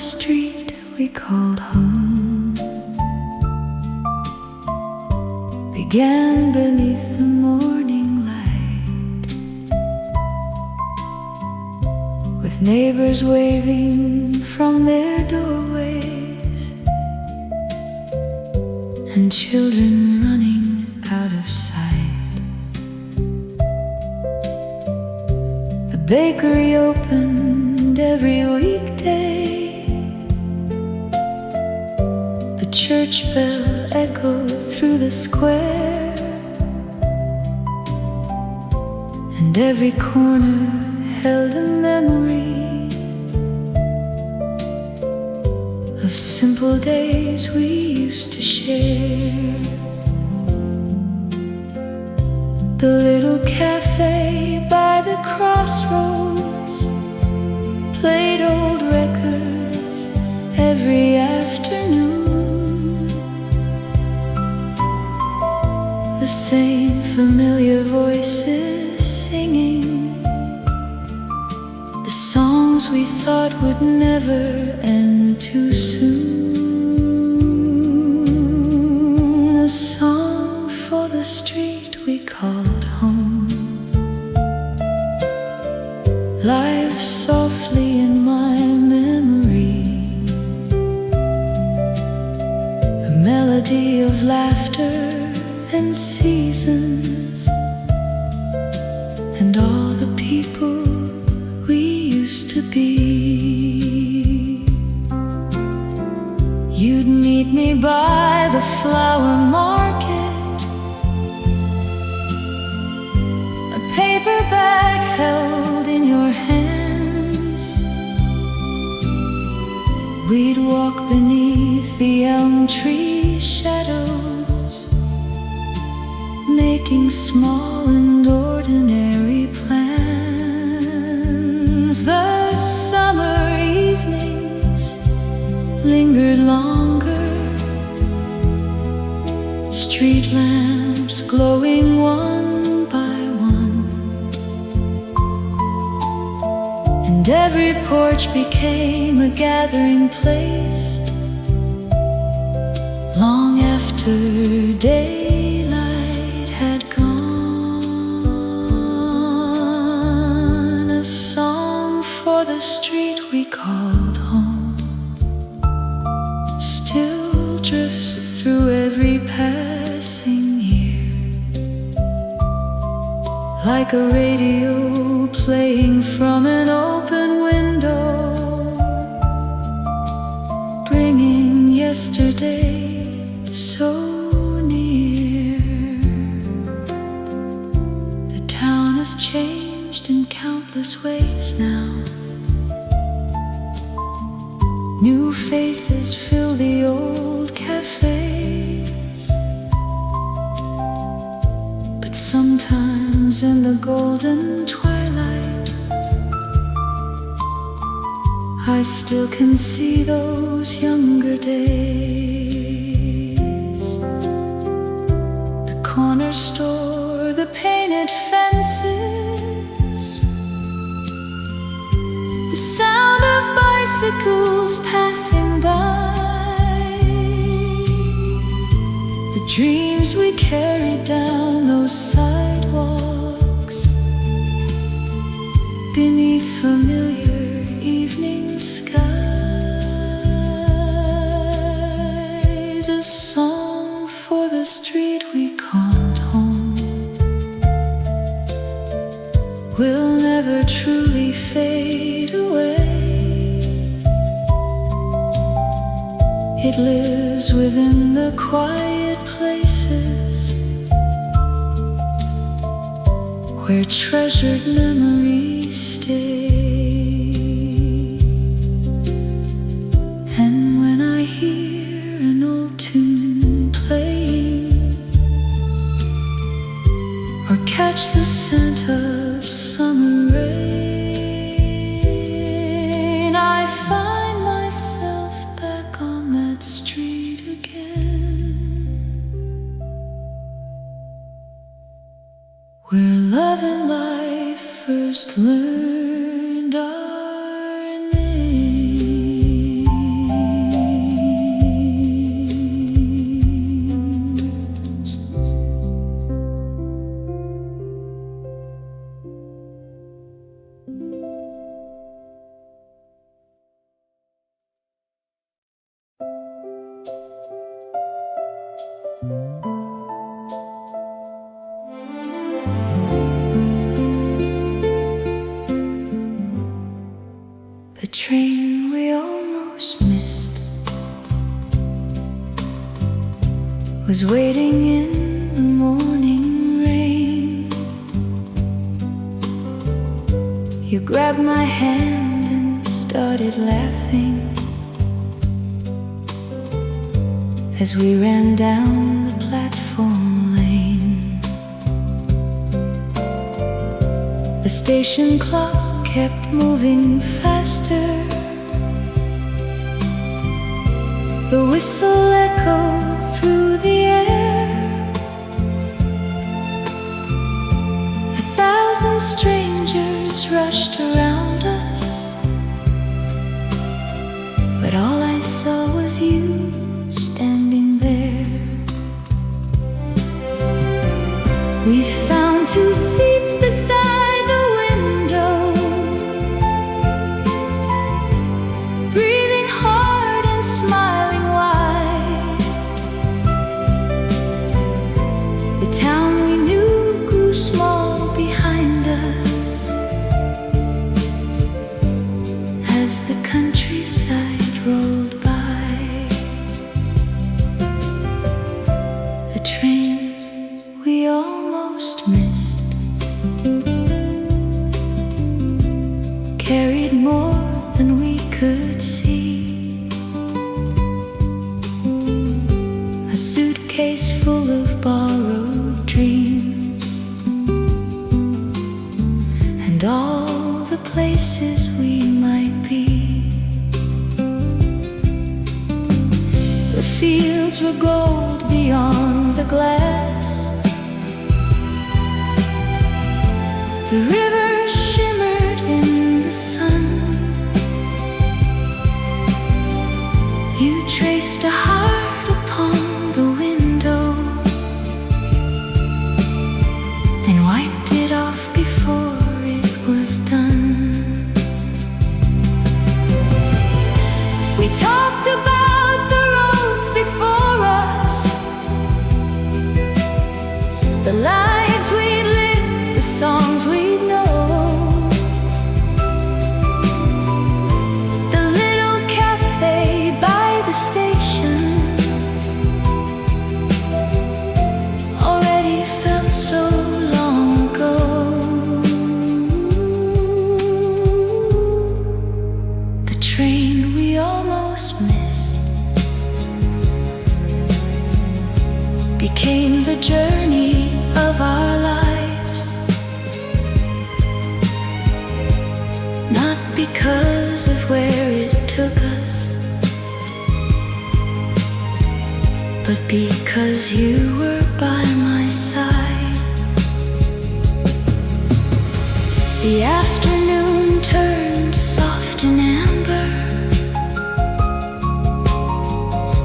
street we called home began beneath the morning light, with neighbors waving from their doorways and children running out of sight. The bakery opened every weekday, the church bell echoed through the square, and every corner held a memory of simple days we used to share. The little cafe by the crossroads played old records every afternoon, the same familiar voices singing the songs we thought would never end too soon. A song for the street we called home lives softly in my memory, a melody of laughter and seasons, and all the people we used to be. You'd meet me by the flower market, a paper bag held in your hands. We'd walk beneath the elm tree shadows, making small and ordinary plans. The summer evenings lingered longer, street lamps glowing one by one, and every porch became a gathering place long after daylight had gone. A song for the street we called home still drifts through every passing year, like a radio playing from an open window, bringing yesterday so near. The town has changed in countless ways now. New faces fill the old cafes, but sometimes in the golden twilight I still can see those younger days. The corner store, the painted fences, the sound of bicycles passing by, the dreams we carried down those sidewalks beneath familiar evening skies. A song for the street we called home will never truly fade away. It lives within the quiet places where treasured memories stay. And when I hear an old tune playing, or catch the scent of summer rain, I find myself back on that street again, where love and life first learned our name. was waiting in the morning rain. You grabbed my hand and started laughing as we ran down the platform lane. The station clock kept moving faster. The whistle echoed through the air. 1,000 strangers rushed around us, but all I saw was you standing there. We found 2 seats beside the window, breathing hard and smiling wide. The town we knew grew small behind us as the countryside rolled by. The train we almost missed carried more than we could see. A suitcase full of borrowed dreams and all the places we might be. The fields were gold beyond the glass. The river shimmered in the sun. You traced a heart upon the window, then wiped it off before it was done. We talked about the roads before us, the lives we'd lived, the songs we'd know, the little cafe by the station already felt so long ago. The train we almost missed became the journey of our lives, not because of where it took us, but because you were by my side. The afternoon turned soft and amber.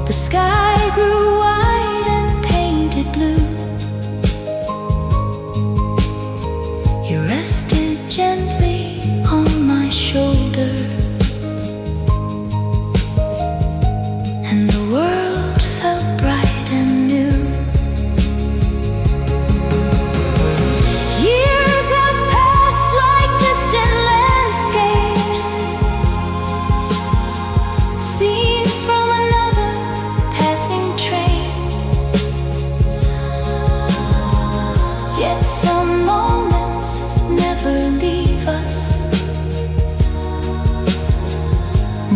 The sky grew wide and painted blue. You rested gently on my shoulder, and the world felt bright and new. Years have passed like distant landscapes, seen from another passing train. Yet some moments never leave us,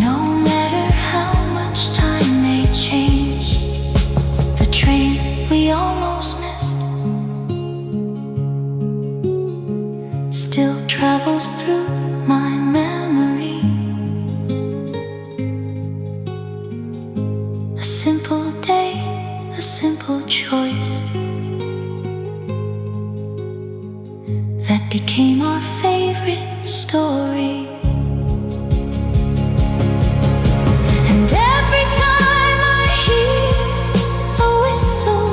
no matter how much time may change. The train we almost missed still travels through my memory. A simple day, a simple choice that became our favorite story. And every time I hear a whistle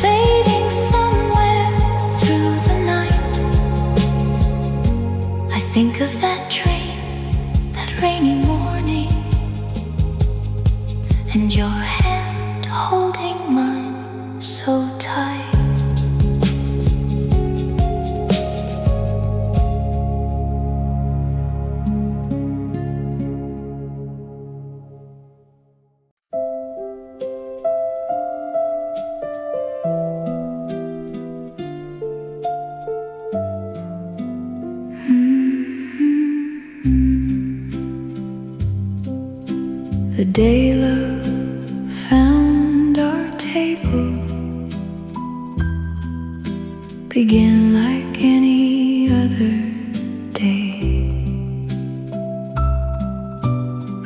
fading somewhere through the night, I think of that train, that rainy morning, and your hand holding mine so tight. The day love found our table began like any other day.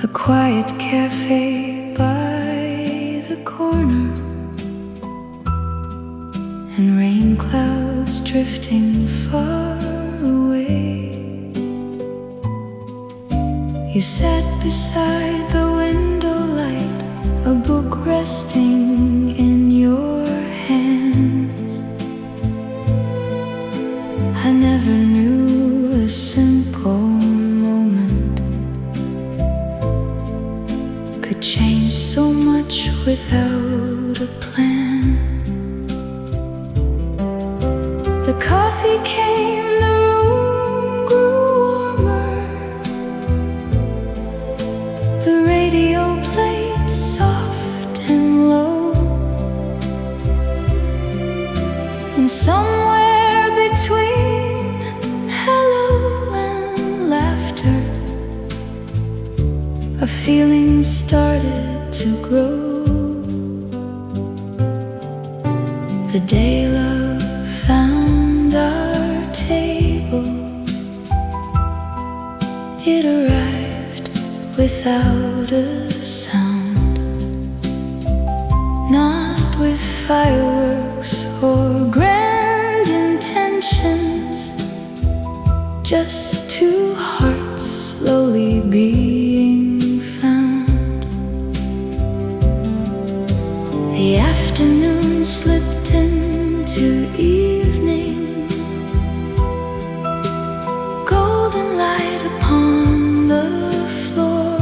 A quiet cafe by the corner, and rain clouds drifting far away. You sat beside the window light, a book resting in your hands. I never knew a simple moment could change so much without a plan. The coffee came, the room grew warmer. The radio played soft and low, and somewhere between hello and laughter, a feeling started to grow. The day love found our table, it arrived without a sound, not with fireworks or grand intentions, just two hearts slowly being found. The afternoon slipped into evening, golden light upon the floor.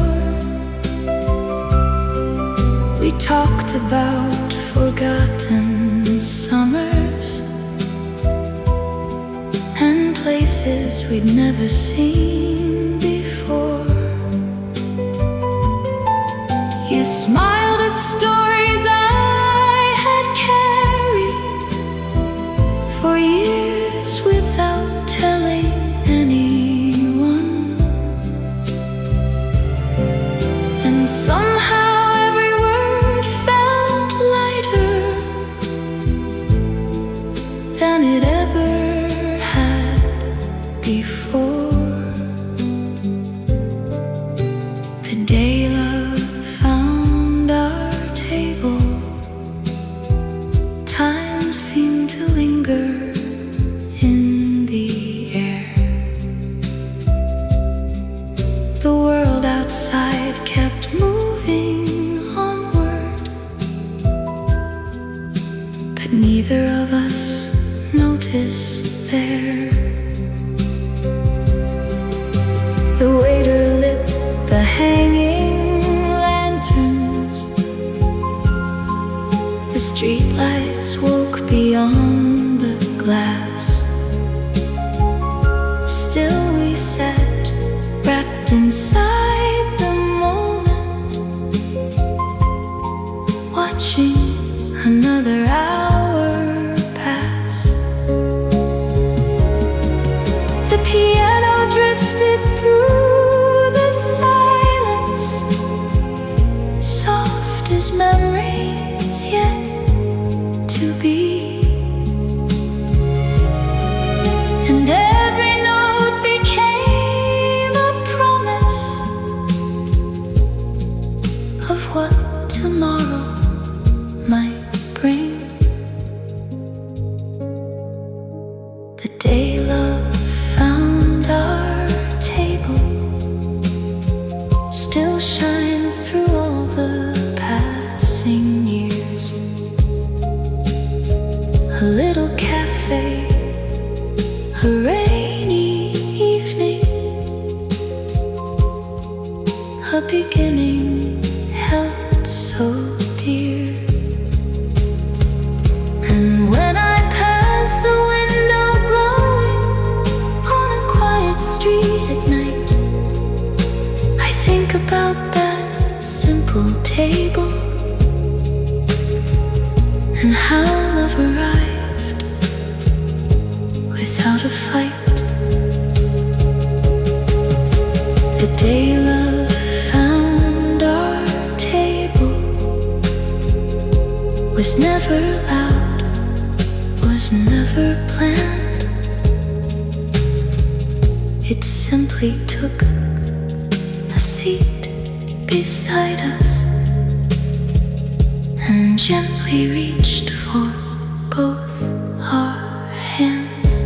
We talked about forgotten summers and places we'd never seen before. You smiled at stories I had carried for years without telling anyone, and somehow every word felt lighter than it ever had before. The day love found our table, time seemed to linger in the air. The world outside kept moving onward, but neither of us noticed there. The waiter lit the hanging lanterns, the streetlights woke beyond the glass. Still we sat, wrapped inside the moment, watching another hour pass. The piano drifted through the silence, soft as memories yet to be, and every note became a promise of what tomorrow might bring. The day love found our table still shines through all the passing years. A little cafe, a rainy evening, a beginning held so dear. And when I pass a window glowing on a quiet street at night, I think about that simple table and how love arrived without a fight. The day love found our was never loud, was never planned. It simply took a seat beside us and gently reached for both our hands.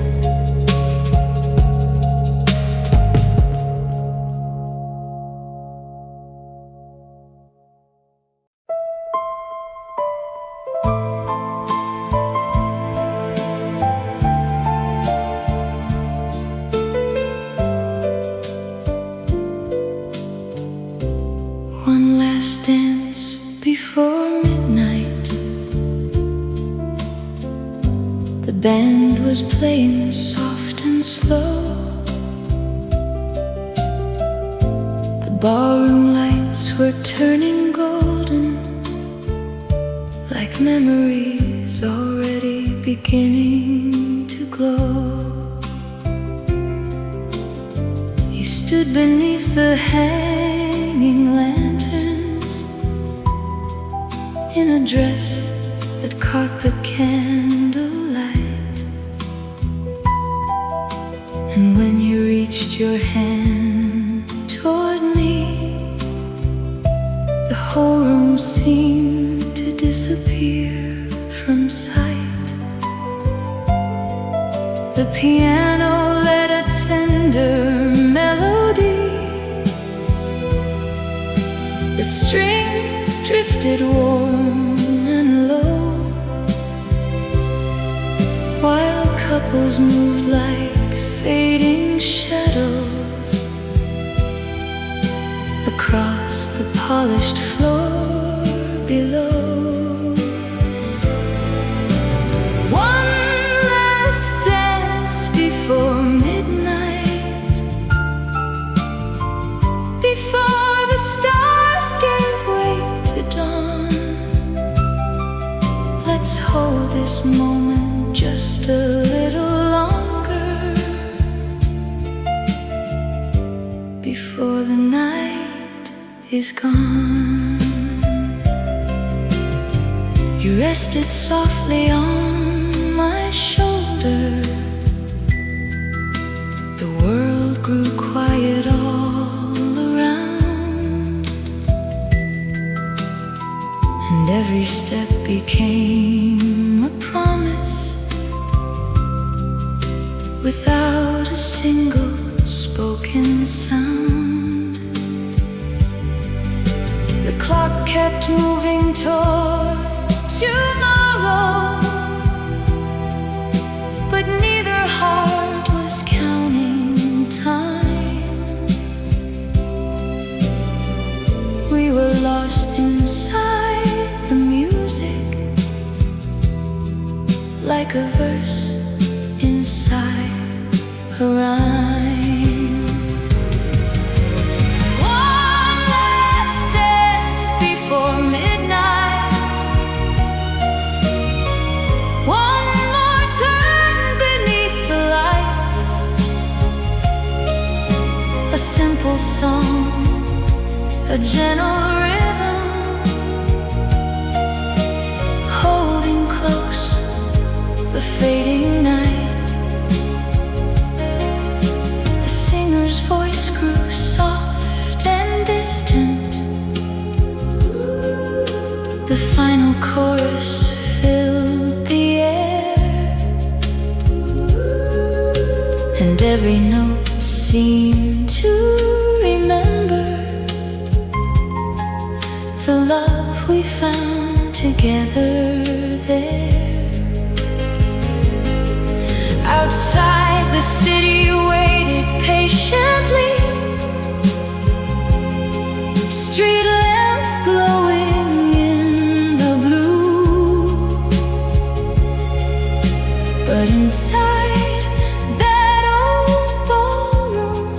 One last dance before midnight. The band was playing soft and slow. The ballroom lights were turning golden, like memories already beginning to glow. You stood beneath the hanging lanterns in a dress that caught the candlelight. And when you reached your hand toward me, the whole room seemed to disappear from sight. The piano led a tender melody. The strings drifted warm and low, while couples moved like fading shadows across the polished floor below. One last dance before midnight, before the stars gave way to dawn. Let's hold this moment just a little longer before the night is gone. You rested softly on my shoulder. The world grew quiet all around, and every step became a promise without a single spoken sound. The clock kept moving toward tomorrow, but neither heart was counting time. We were lost inside the music, like a verse inside a rhyme. One last dance before midnight, one more turn beneath the lights. A simple song, a gentle rhythm, holding close the fading night. The singer's voice grew soft and distant. The final chorus filled the air, and every note seemed to remember the love we found together there. Outside the city waited patiently, street lamps glowing in the blue. But inside that old ballroom,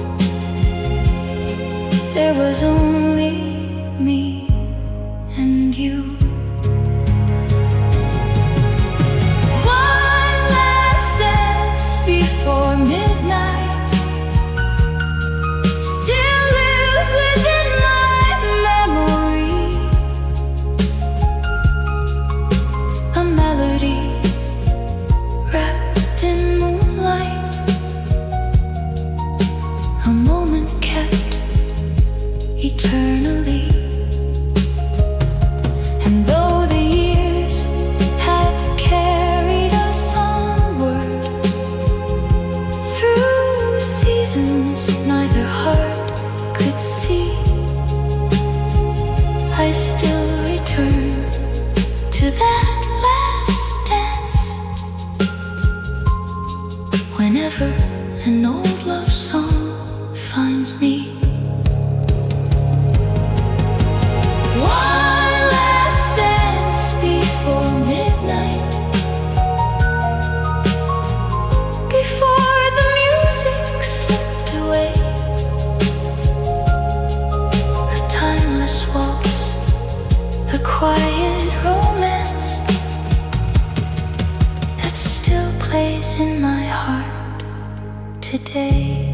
there was only me and you. Before midnight, eternally. And though the years have carried us onward through seasons neither heart could see, I still return to that last dance whenever an old love song finds me. One last dance before midnight, before the music slipped away. A timeless waltz, a quiet romance that still plays in my heart today.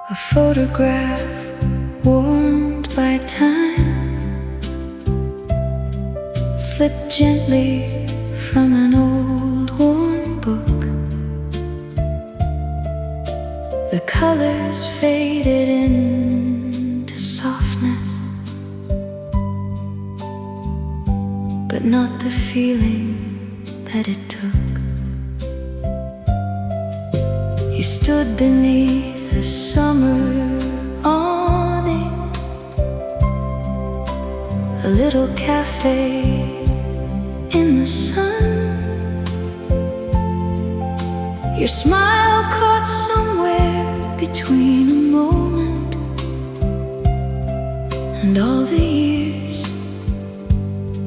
A photograph warmed by time slipped gently from an old worn book. The colors faded into softness, but not the feeling that it took. You stood beneath the summer awning, a little cafe in the sun. Your smile caught somewhere between a moment and all the years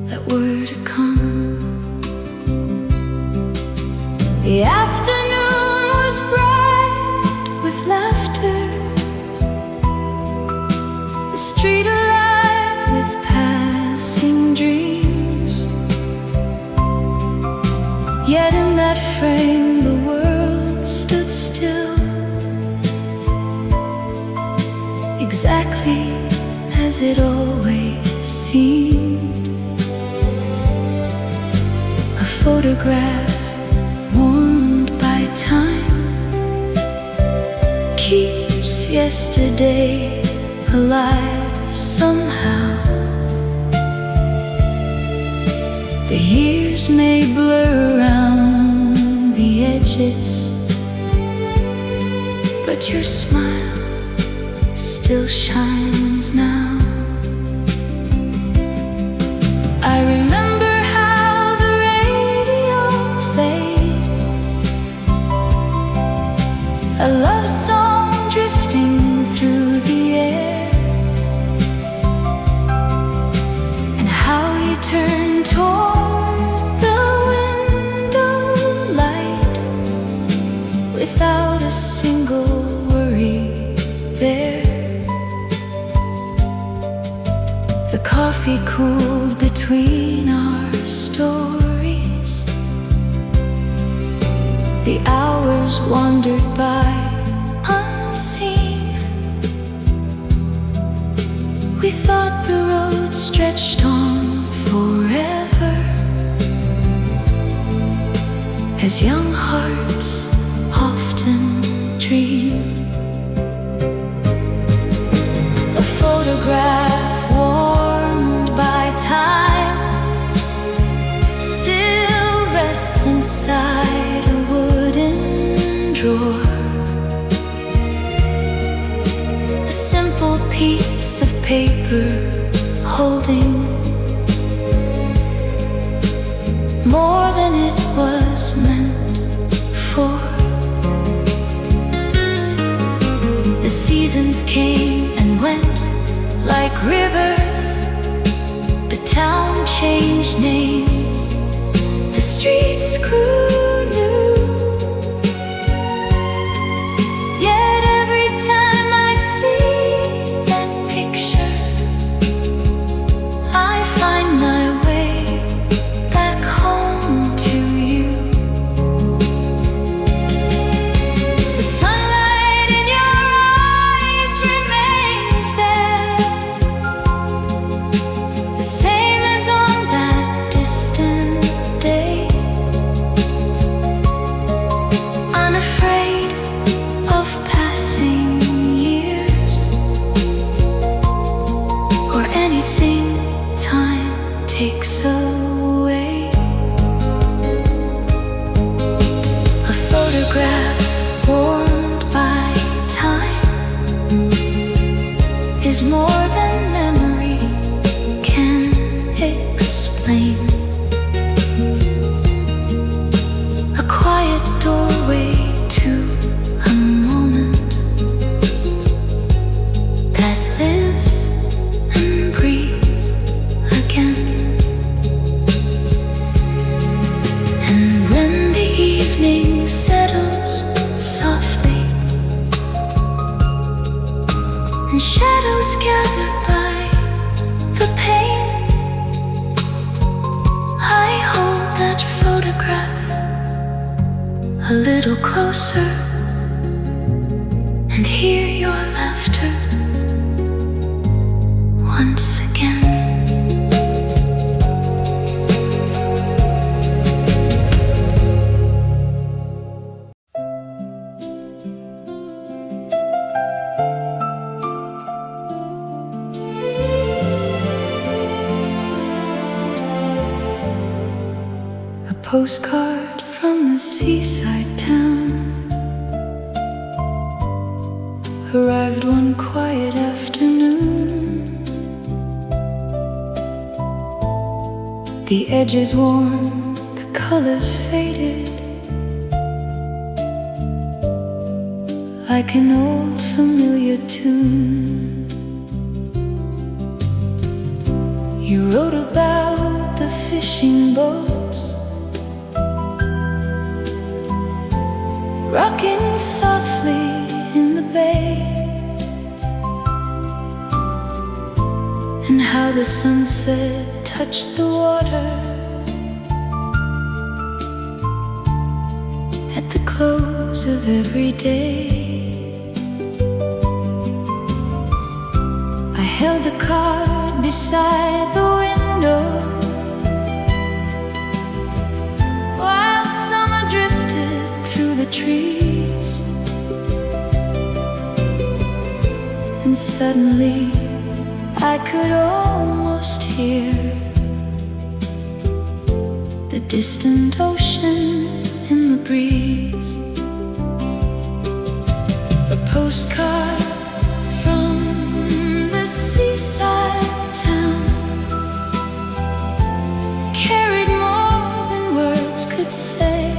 that were to come. The afternoon was bright with laughter, the street alive with passing dreams. Yet in that frame the world stood still, exactly as it always seemed. A photograph warmed by time keeps yesterday alive somehow. The years may blur around the edges, but your smile still shines now. I remember how the radio played a love song drifting through the air, and how you turned toward the window light without a single worry there. The coffee cooled between our stories, the hours wandered by unseen. We thought the road stretched on forever, as young hearts often dream. A photograph warmed by time still rests inside a wooden drawer, a simple piece of paper holding more than it was meant for. The seasons came and went like rivers, the town changed names, the streets grew new. Yet every time I see that picture, I find my way a little closer and hear your laughter once again. A postcard from the seaside town arrived one quiet afternoon. The edges worn, the colors faded, like an old familiar tune. You wrote about the fishing boats rocking softly in the bay, and how the sunset touched the water at the close of every day. I held the card beside the window while summer drifted through the trees, and suddenly I could almost hear the distant ocean in the breeze. A postcard from the seaside town carried more than words could say.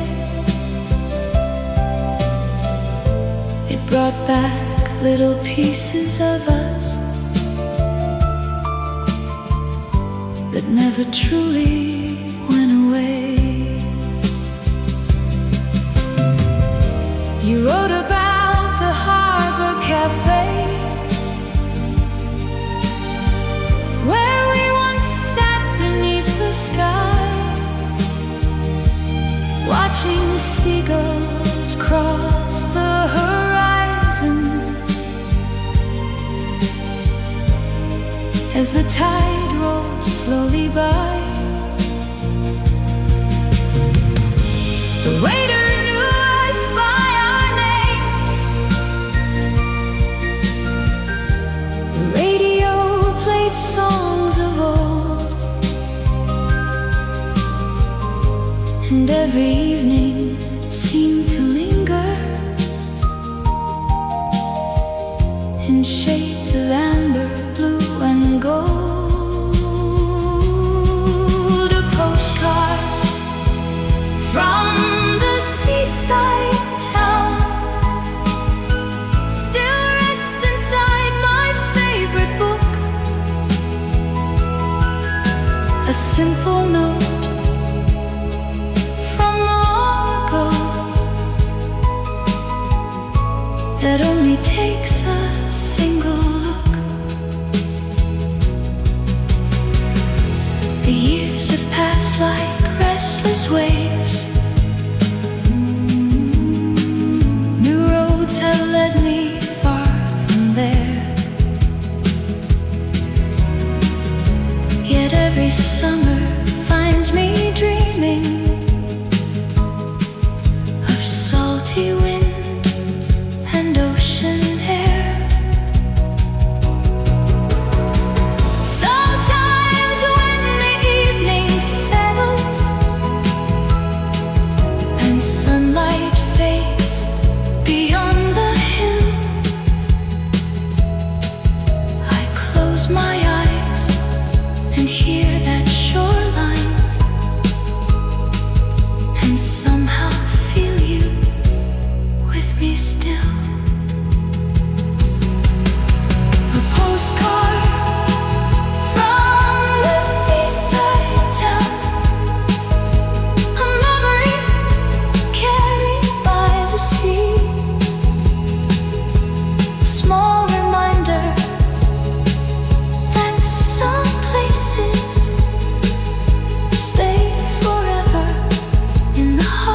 It brought back little pieces of us that never truly went away. You wrote about the harbor cafe where we once sat beneath the sky, watching seagulls cross the horizon as the tide rolled slowly by. The waiter knew us by our names. The radio played songs of old, and every evening seemed to linger in shades of amber, blue and gold. A postcard from the seaside town still rests inside my favorite book. A simple note from long ago that only takes a single look. The years have passed like restless waves. New roads have led me far from there. Yet every summer finds me dreaming of salty wind and ocean air. Sometimes when the evening settles and sunlight fades beyond the hill, I close my eyes and hear that shoreline, and somehow feel you with me still. A postcard from the seaside town, a memory carried by the sea, a small reminder that some places stay forever in the heart.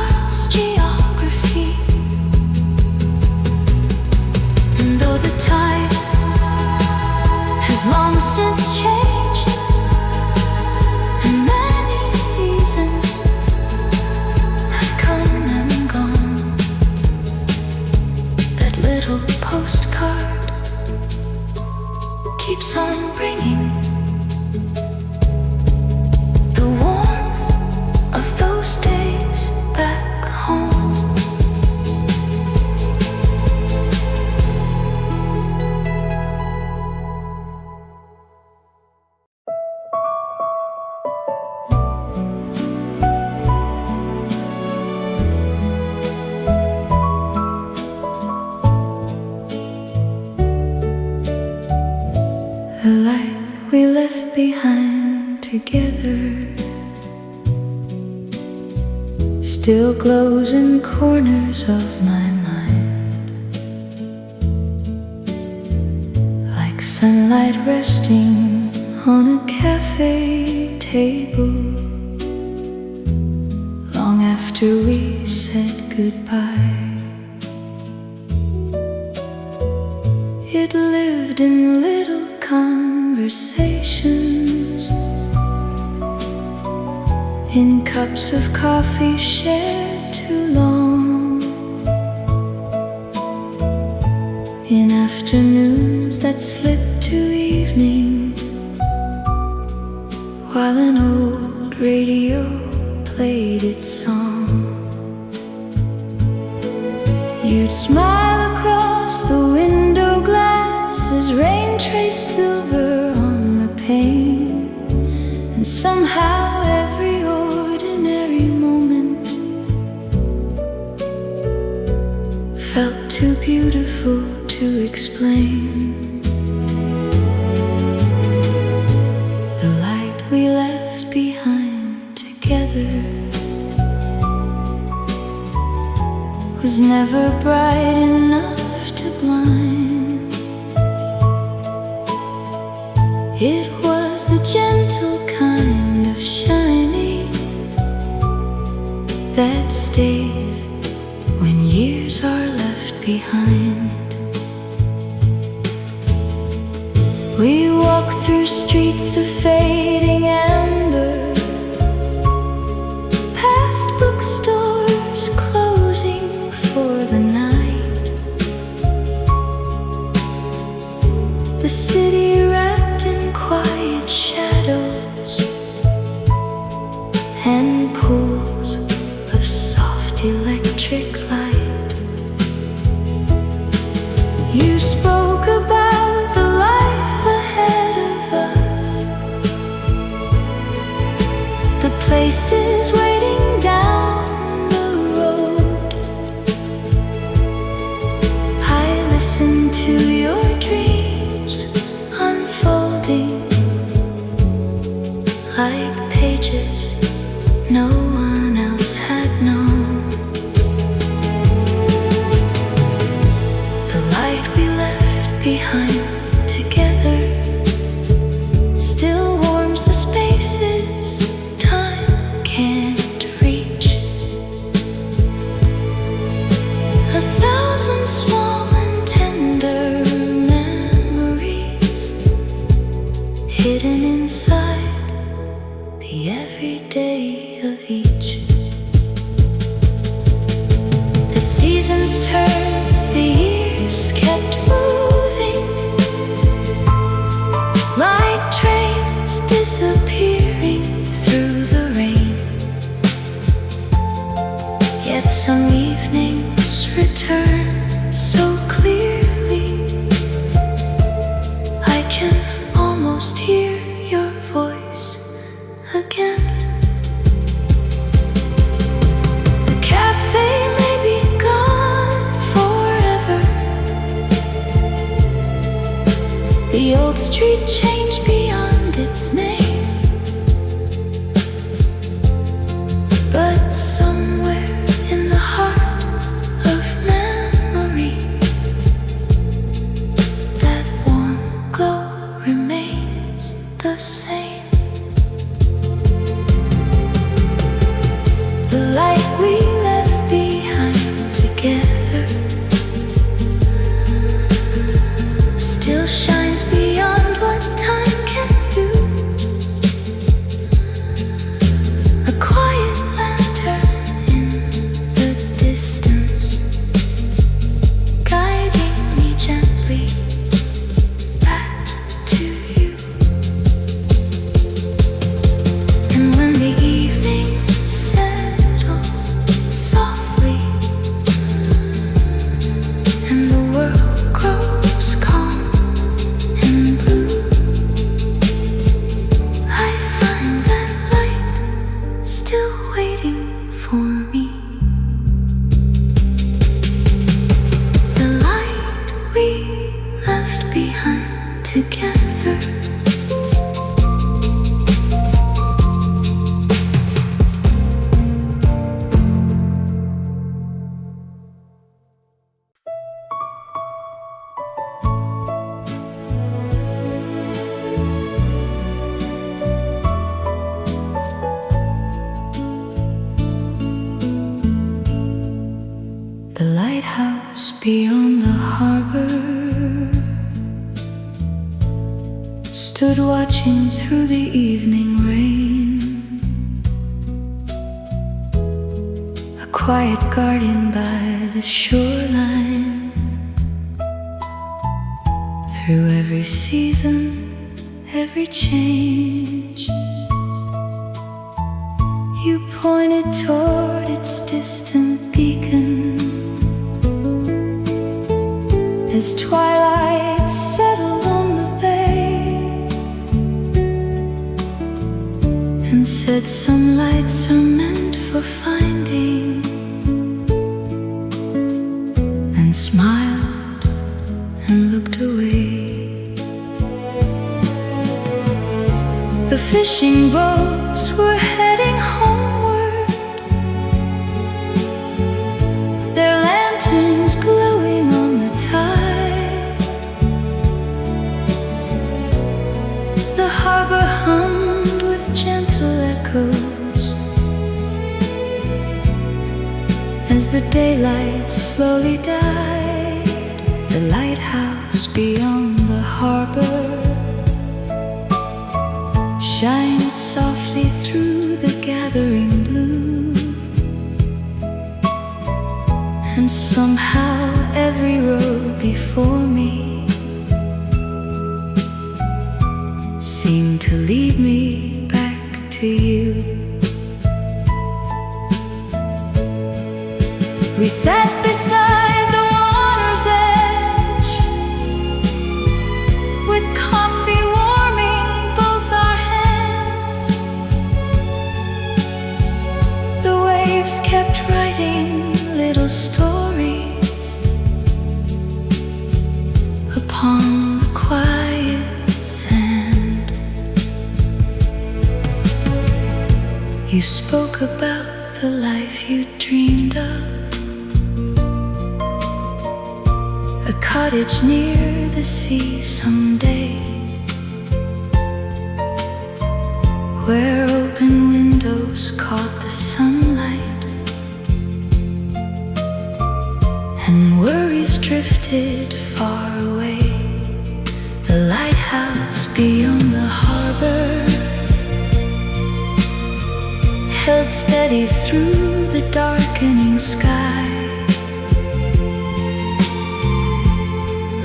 still glows in corners of my mind, like sunlight resting on a cafe table long after we said goodbye. It lived in little conversations, in cups of coffee shared too long, in afternoons that slipped to evening, while an old radio played its song. You'd smile across the window glass as rain traced silver on the pane, and somehow every ordinary moment felt too beautiful to explain. The light we left behind together was never bright enough to blind. It was the gentle kind of shiny that stays when years are left behind. We walk through streets of fading amber, past bookstores closing for the night, the city wrapped in quiet shadows and pools of soft electric light. You spoke about the life ahead of us, the places waiting down the road. I listened to your dreams unfolding like pages no one else had known. The light we left behind together still warms the spaces time can't reach. A thousand small and tender memories hidden inside the everyday of each. The seasons turned, the years kept moving, like trains disappearing through the rain. Yet some evenings return so clearly, I can almost hear your voice again. The cafe may be gone forever, the old street changed beyond its name, but somewhere in the heart of man beyond the harbor, stood watching through the evening rain. A quiet garden by the shoreline. Through every season, every change, you pointed toward its distant beacon. As twilight settled on the bay and said some lights are meant for finding, and smiled and looked away. The fishing boats were heading homeward, their lanterns glowing on the tide. The harbor hummed with gentle echoes as the daylight slowly died. The lighthouse beyond the harbor shines softly through the gathering blue, and somehow every road before me seemed to lead me back to you. We sat beside the water's edge with coffee warming both our hands. The waves kept writing little stories upon the quiet sand. You spoke about the life you dreamed of, a cottage near the sea someday, where open windows caught the sunlight and worries drifted far away. The lighthouse beyond the harbor held steady through the darkening sky,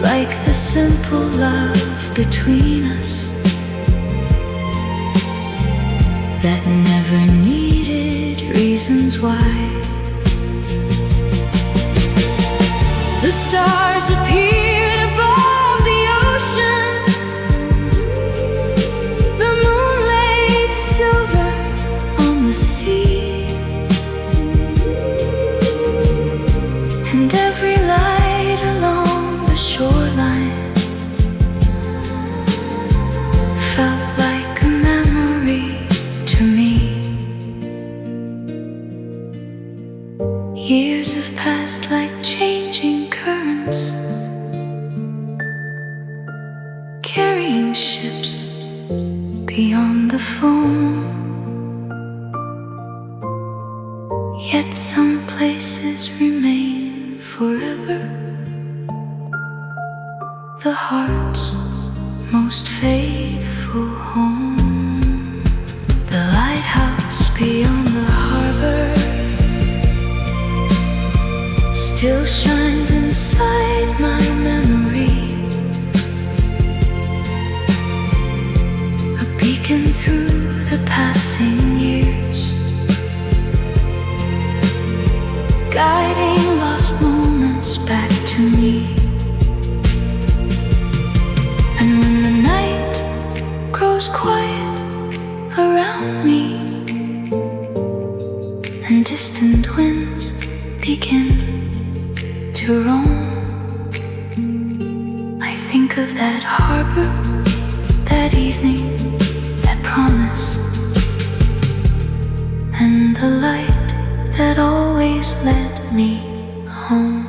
like the simple love between us that never needed reasons why. The stars appeared above the ocean, the moon laid silver on the sea, and every light along the shoreline felt like a memory to me. Years have passed like changing currents, carrying ships beyond the foam. Yet some places remain forever, the heart's most faithful home. The lighthouse beyond the harbor still shines inside my memory, a beacon through the passing years, guiding lost moments back to me. And when the night grows quiet around me and distant winds begin to roam, I think of that harbor, that evening, that promise, and the light that always led me home.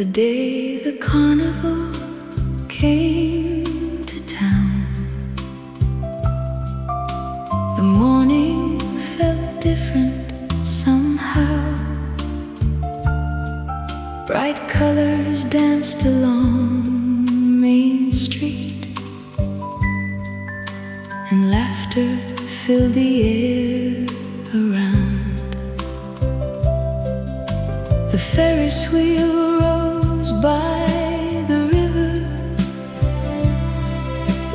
The day the carnival came to town, the morning felt different somehow. Bright colors danced along Main Street, and laughter filled the air around. The Ferris wheel rose by the river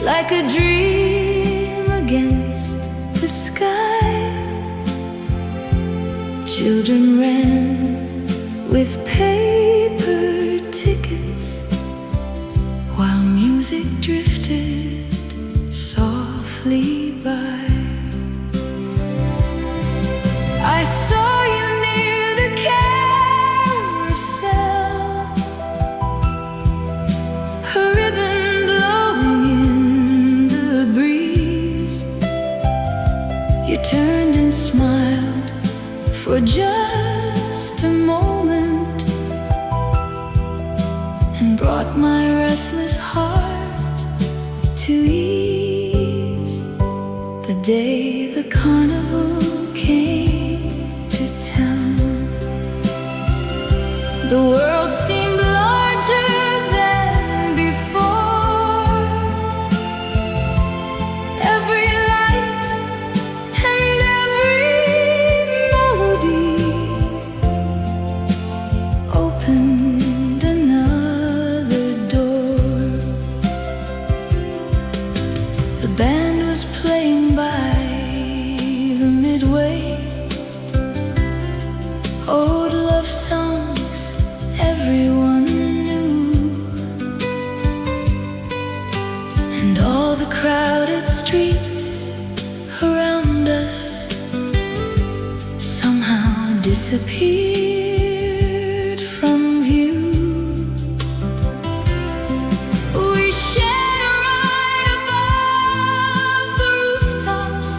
like a dream against the sky. Children ran with paper tickets while music drifted softly by. I saw you near the carousel, a ribbon blowing in the breeze. You turned and smiled for just a moment, and brought my restless heart to ease. The day the carnival came to town, the world seemed larger than before. Every light and every melody opened another door. The band was playing by the midway, old love songs everyone knew, and all the crowded streets around us somehow disappeared from view. We shared a ride above the rooftops,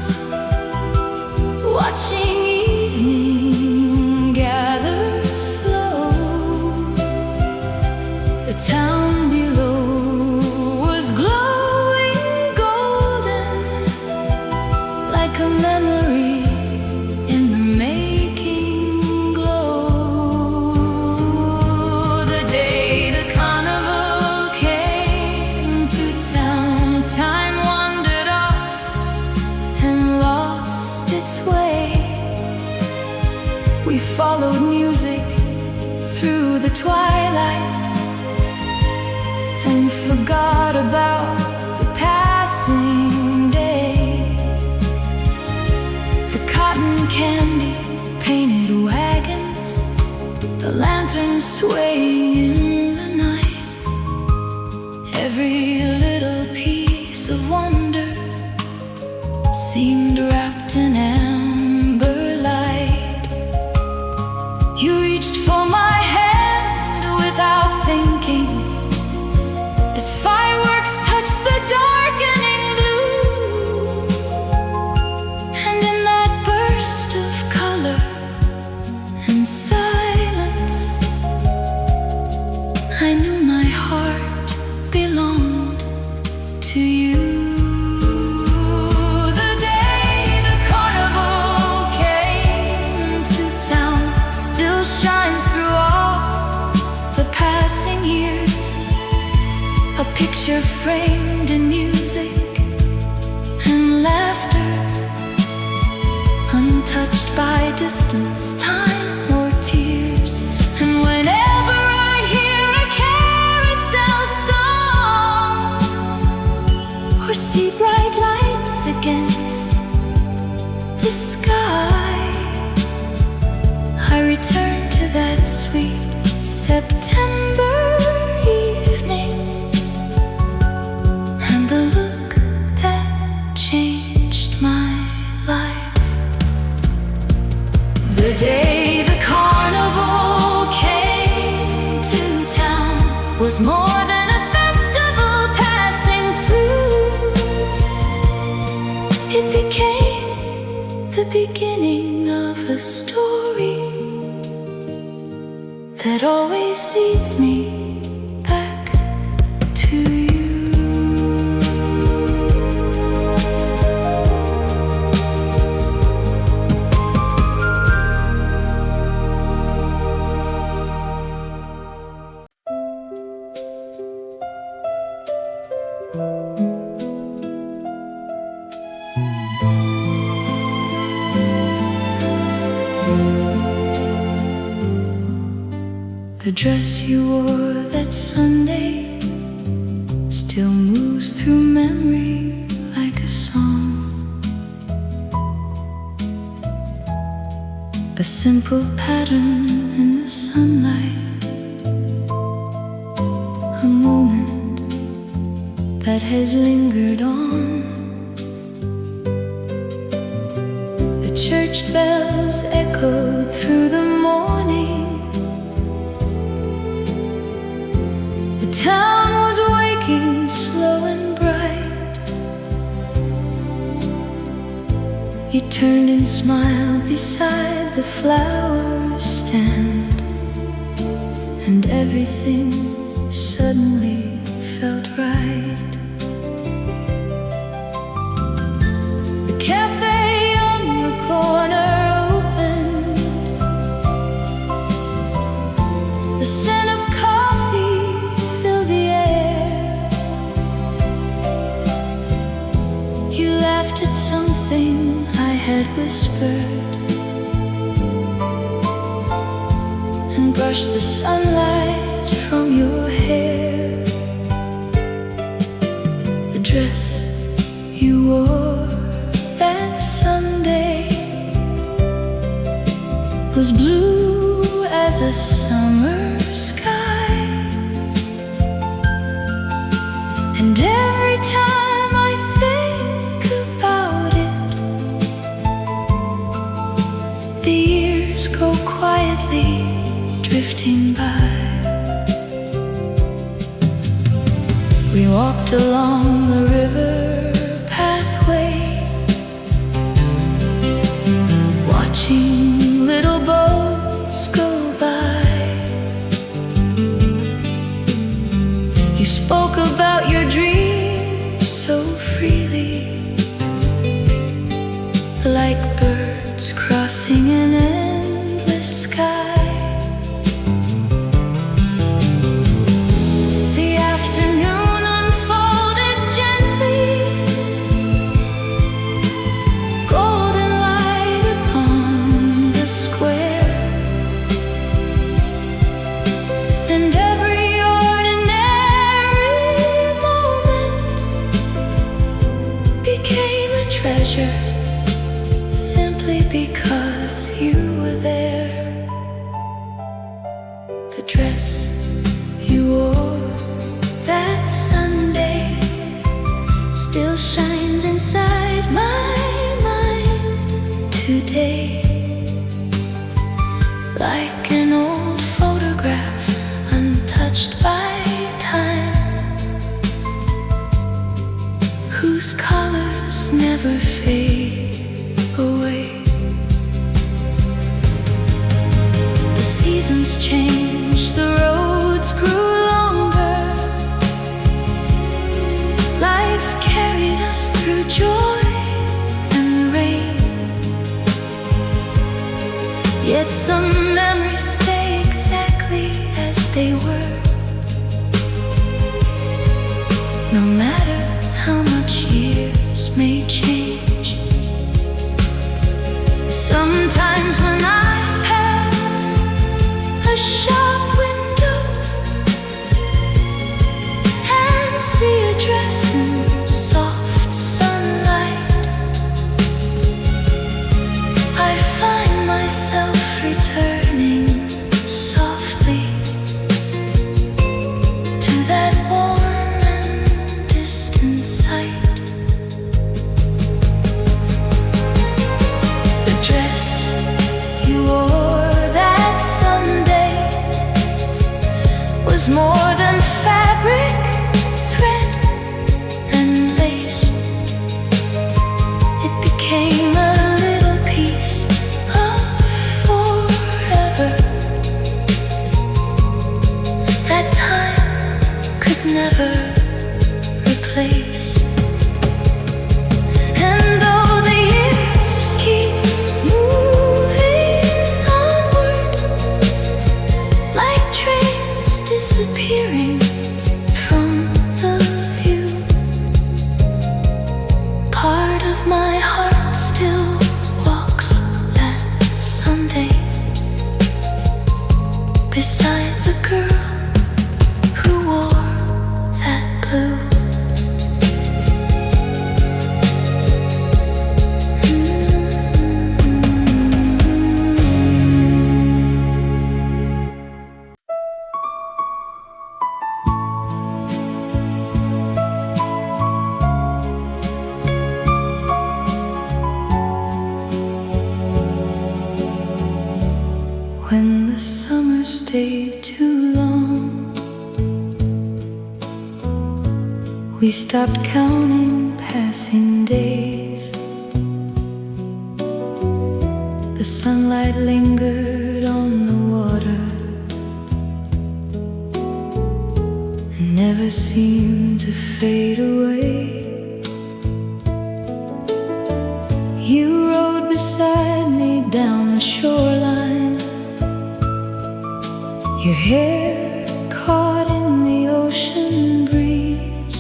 watching evening gather slow. The town below was glowing golden, like a memory in the making glow. The day the carnival came to town, time wandered off and lost its way. We followed music through the twilight and forgot about the passing day. The cotton candy painted wagons, the lanterns swaying in the night. Every little piece of wonder seemed wrapped in amber light. You reached for my hand without thinking, as fireworks touched the darkening blue. And in that burst of color and silence, I knew my heart belonged to you. The day the carnival came to town still shines through all the passing years, a picture framed in music and laughter, untouched by distance, time, or tears. And whenever I hear a carousel song or see bright lights against the sky, I return to that sweet September evening and the look that changed my life. The day the carnival came to town was more than a festival passing through. It became the beginning of a story that always leads me back to you. The dress you wore that Sunday still moves through memory like a song. A simple pattern in the sunlight, a moment that has lingered on. The church bells echoed through the morning. The town was waking slow and bright. You turned and smiled beside the flower stand, and everything suddenly felt right. The cafe on the corner opened. The scent of coffee filled the air. You laughed at something I had whispered and brushed the sunlight from your hair. The dress you wore that Sunday was blue as a summer sky, and every time I think about it, the years go quietly drifting by. We walked along the river pathway, watching little boats go by. You spoke about your dreams so freely, like birds crossing an endless sky. The afternoon unfolded gently, golden light upon the square, and every ordinary moment became a treasure simply because you were there. The dress you wore that Sunday still shines inside my mind today, like an old photograph untouched by time, whose colors never fade away. The seasons changed, the roads grew longer. Life carried us through joy and rain, yet some memories stay exactly as they were, no matter how much years may change. Sometimes when I pass a shop window and see a dress in soft sunlight, I find myself returning softly to that warm and distant sight. The dress you wore that Sunday was more than fabric, thread, and lace. It became a little piece of forever, never replace. And though the years keep moving onward, like trains disappearing from the view, part of my heart still walks that Sunday beside the girl who wore that blue. When the summer stayed too long, we stopped counting passing days. The sunlight lingered on the water and never seemed to fade away. You rode beside me down the shoreline, your hair caught in the ocean breeze.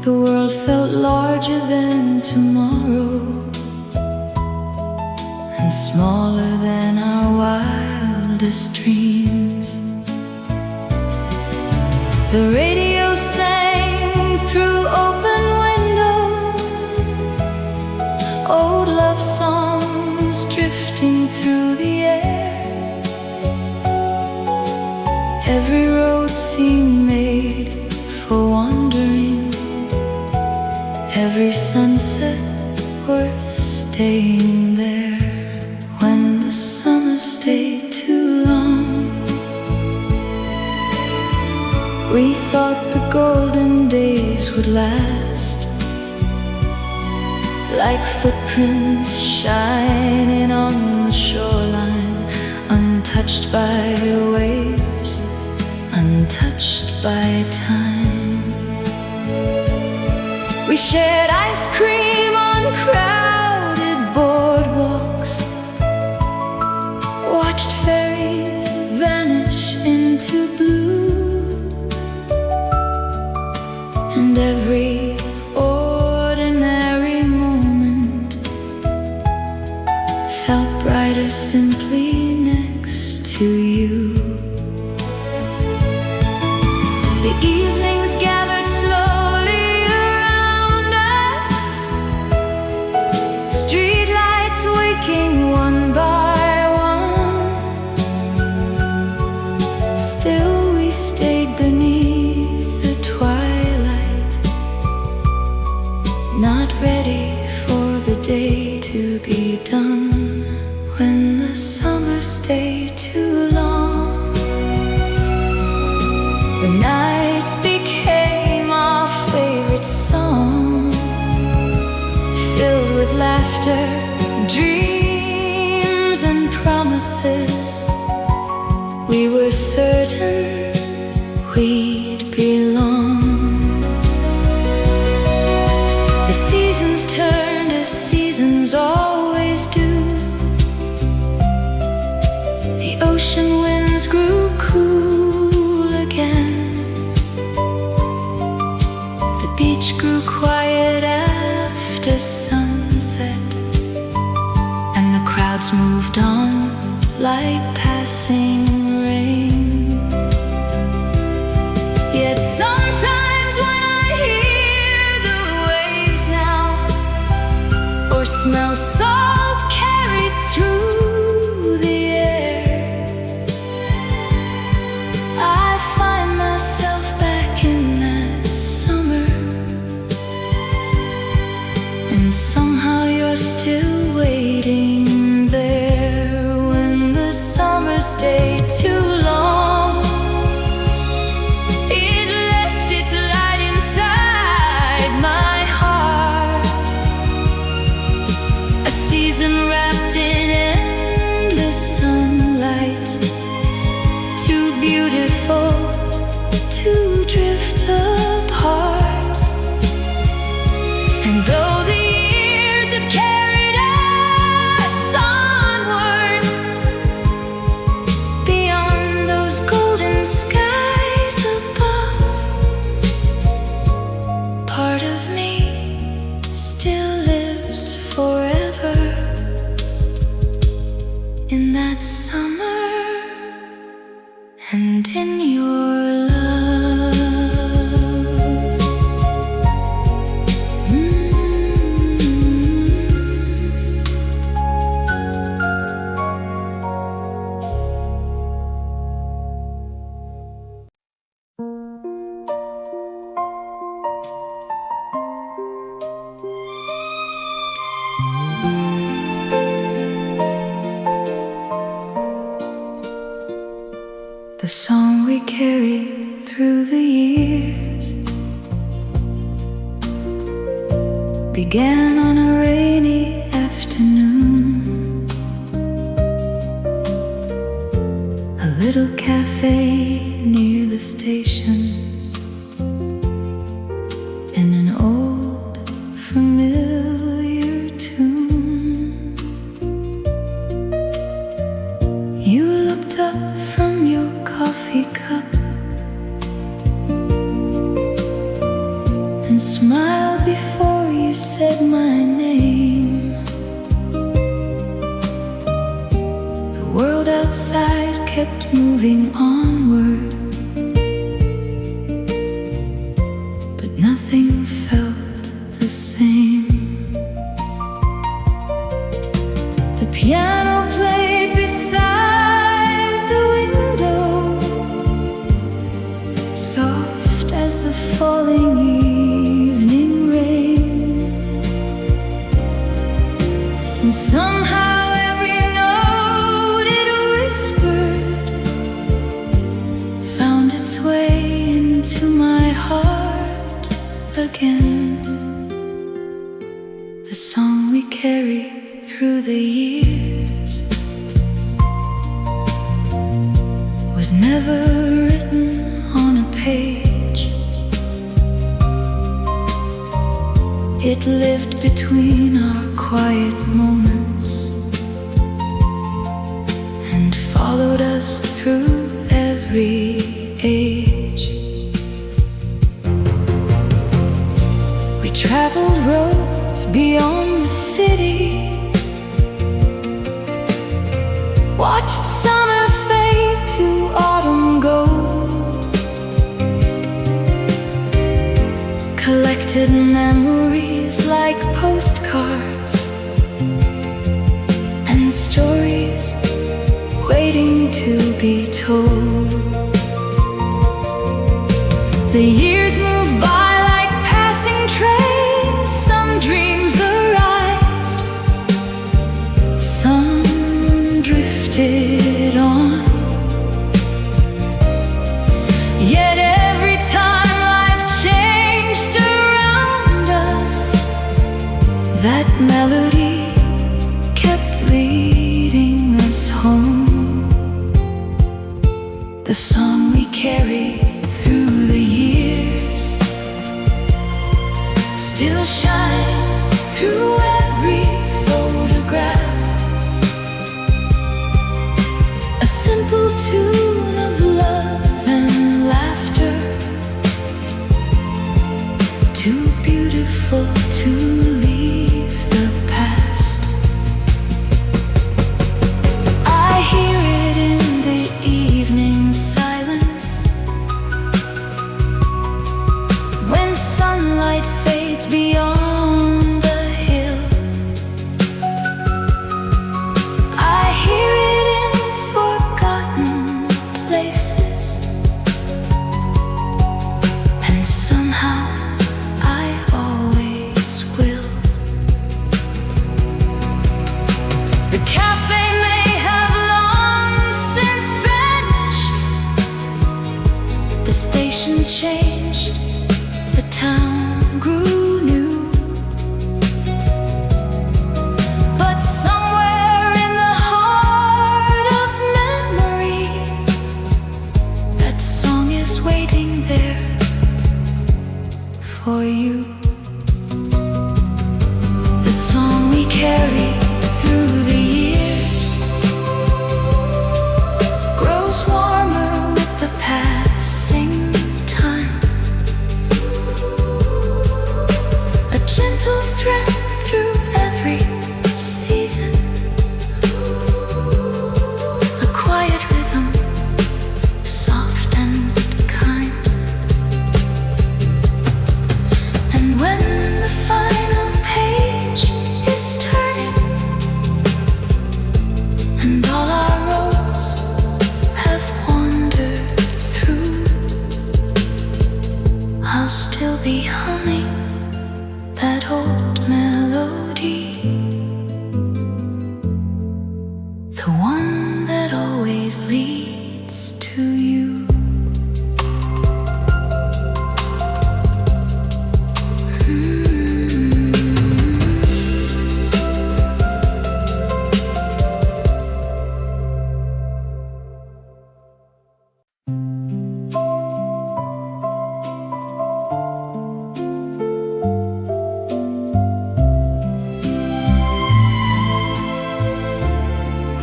The world felt larger than tomorrow and smaller than our wildest dreams. The radio sang through open windows, old love songs drifting through the air. Every road seemed made for wandering, every sunset worth staying there. When the summer stayed too long, we thought the golden days would last, like footprints shining on the shoreline, untouched by waves, untouched by time. We shared ice cream on crowded boardwalks, watched ferries vanish into blue, and every ordinary moment felt brighter simply next to you. The evenings gathered slowly around us, streetlights waking one by one. Still we stayed beneath the twilight, not ready for the day to be done. When the summer stayed too long, the nights became our favorite song, filled with laughter, dreams and promises. We were certain we'd belong. The seasons turned as seasons always do. The ocean winds grew cool again. The beach grew quiet after sunset, and the crowds moved on like passing rain. Yet sometimes when I hear the waves now, or smell salt carried through the air, I find myself back in that summer, and somehow you're still waiting there. When the summer stayed too long, it left its light inside my heart, a season wrapped in endless sunlight, too beautiful and in your love. The song we carry through the years began on a rainy afternoon. A little cafe near the station, in an old familiar tune. You looked up from your coffee cup and smiled before you said my name. The world outside kept moving onward, but nothing felt the same. The piano played beside the window, soft as the falling evening rain, and somehow every note it whispered found its way into my heart again. The song we carry through the years was never written on a page. It lived between our quiet moments and followed us through every age. We traveled roads beyond the city, watched summer fade to autumn gold, collected memories like postcards and stories waiting to be told. The years moved by like passing trains. Some dreams arrived, some drifted on. Yet every time life changed around us, that melody kept leading us home. The song we carry through the years still shines through every photograph. A simple tune of love and laughter, too beautiful to leave the past. I hear it in the evening silence, when sunlight fades beyond the hill. I hear it in forgotten places, and somehow I always will. The cafe may have long since vanished, the station changed, the town grew new, but somewhere in the heart of memory, that song is waiting there for you. The song we carry through the years grows warmer with the passing time, a gentle thread through every season, a quiet rhythm, softly humming that old melody, the one that always leads to you.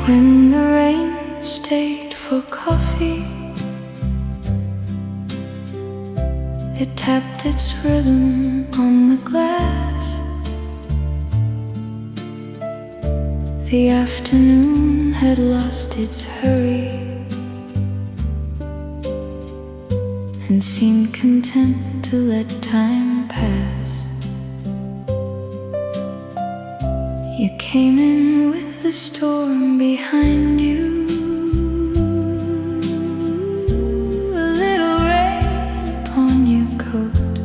When the rain stayed for coffee, it tapped its rhythm on the glass. The afternoon had lost its hurry and seemed content to let time pass. You came in with the storm behind you, a little rain upon your coat,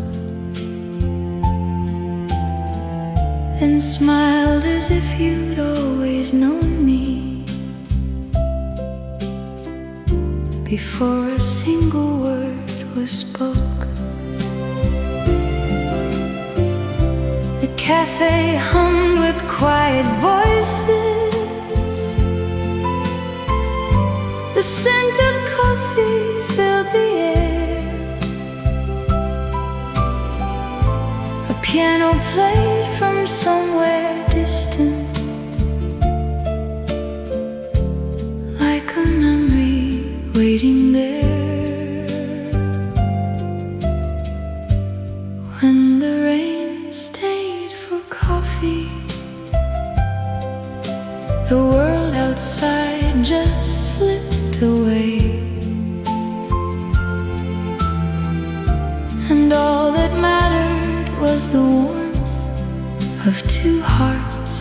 and smiled as if you'd always known me before a single word was spoke. The cafe hummed with quiet voices, the scent of coffee filled the air. A piano played from somewhere distant, like a memory waiting there. When the rain stayed for coffee, the world outside just slipped away, and all that mattered was the warmth of two hearts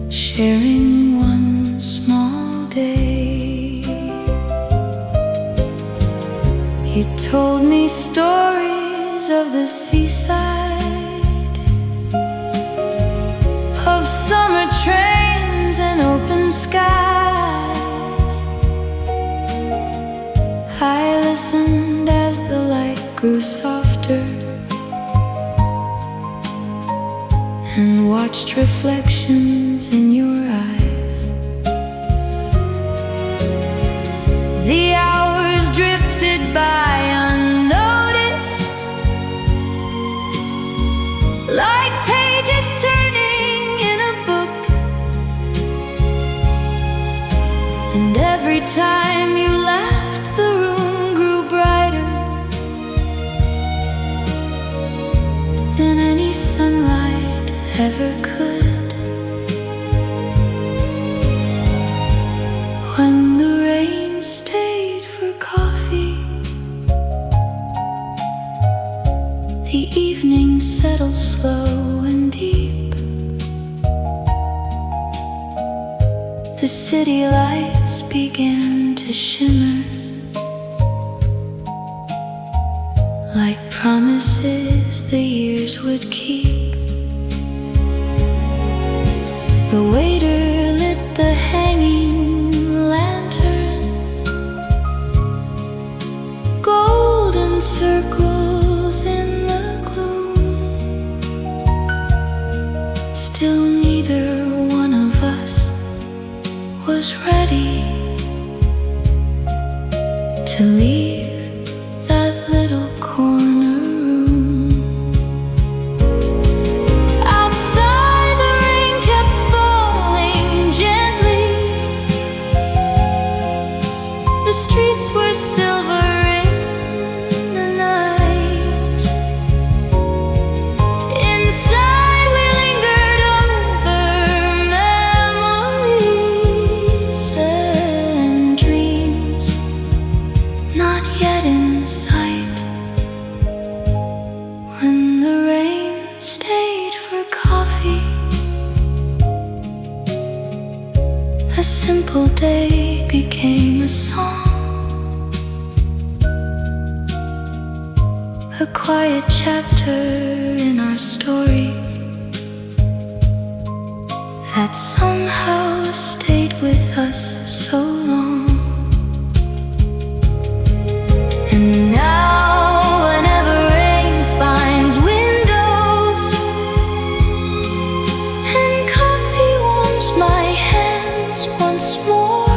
sharing one small day. You told me stories of the seaside, of summer trains and open skies. I listened as the light grew softer and watched reflections in your eyes. The hours drifted by unnoticed, like pages turning in a book. And every time you laughed, the room grew brighter than any sunlight ever could. When the rain stayed for coffee, the evening settled slow and deep. The city lights began to shimmer like promises the years would keep. The waiter lit the hanging lanterns, golden circles in the gloom. Still neither one of us was ready to leave that little corner room. Outside the rain kept falling gently. The streets were silver in the night. Inside we lingered over memories and dreams not yet in sight. When the rain stayed for coffee, a simple day became a song, a quiet quiet chapter in our story that somehow stayed with us so long. And now whenever rain finds windows and coffee warms my hands once more,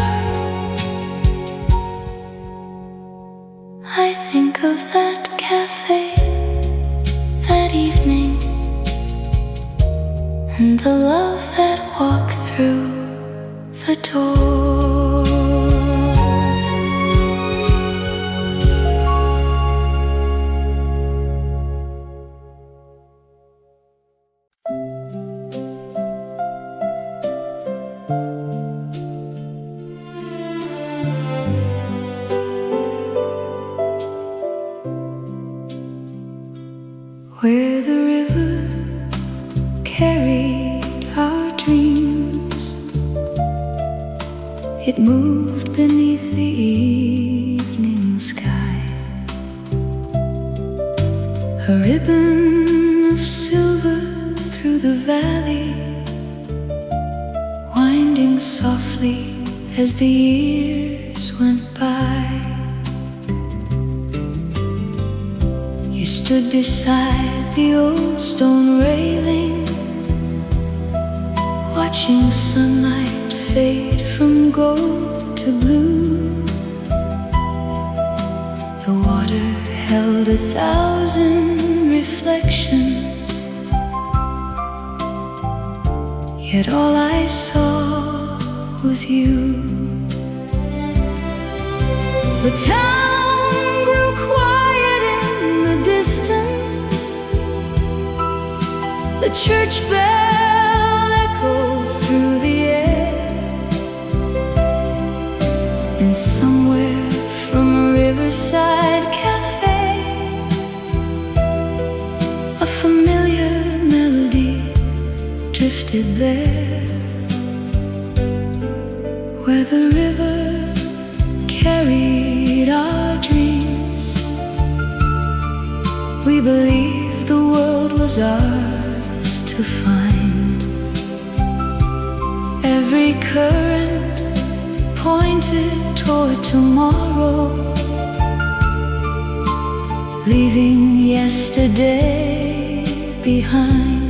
I think of that cafe that evening and the love that walked through the door. Where the river carried our dreams, it moved beneath the evening sky. A ribbon of silver through the valley, winding softly as the years went by. You stood beside the old stone railing, watching sunlight fade from gold to blue. The water held 1,000 reflections, yet all I saw was you. The town grew quiet in the distance, the church bell echoed through the air, and somewhere from a riverside cafe, a familiar melody drifted there. Where the river carried our dreams, we believed the world was ours to find. Every current pointed toward tomorrow, leaving yesterday behind.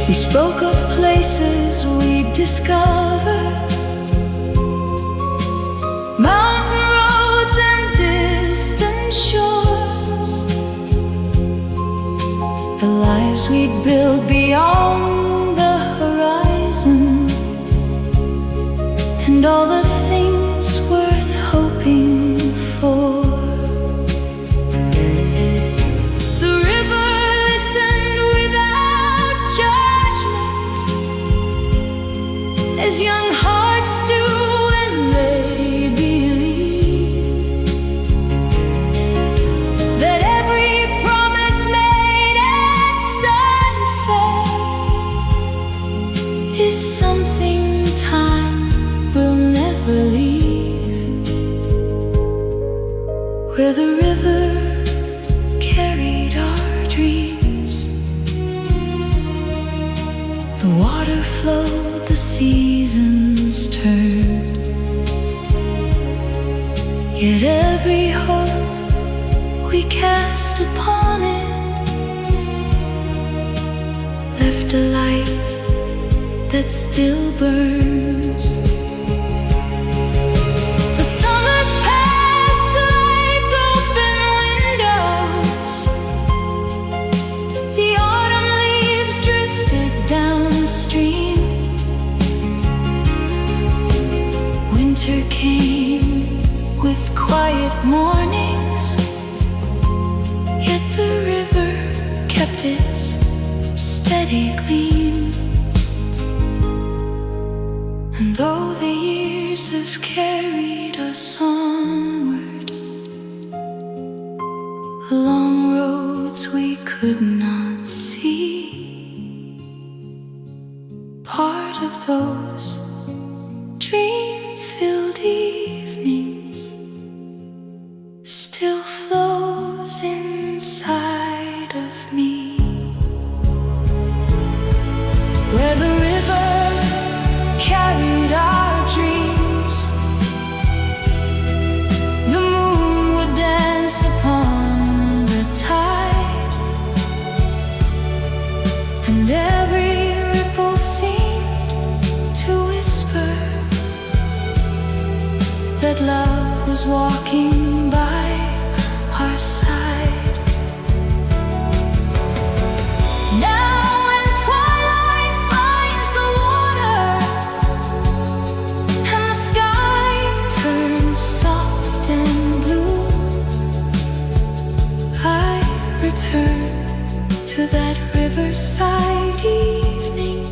We spoke of places we'd discover, mountain roads and distant shores, the lives we'd build beyond the horizon, and all the things worth hoping for. The river listened without judgment, as young hearts do when they believe that every promise made at sunset is something time will never leave. Where the river carried our dreams, the water flowed, the seasons turned, yet every hope we cast upon it left a light that still burns. The summers passed like open windows, the autumn leaves drifted downstream, winter came with quiet mornings, yet the river kept its steady gleam. And though the years have carried us onward along roads we could not see, part of those dream-filled evenings still that love was walking by our side. Now when twilight finds the water and the sky turns soft and blue, I return to that riverside evening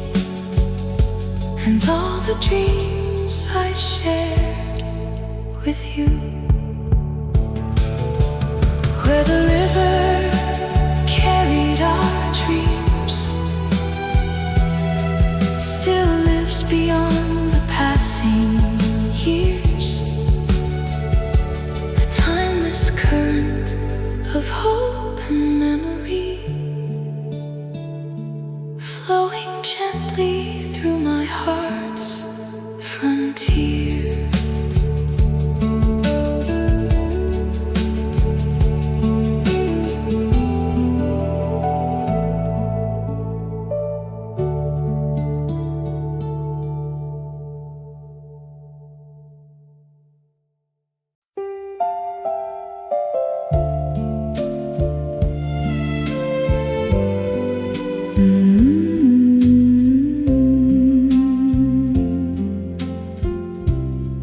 and all the dreams I shared with you. Where the river carried our dreams still lives beyond the passing years, a timeless current of hope and memory, flowing gently through my heart's frontier.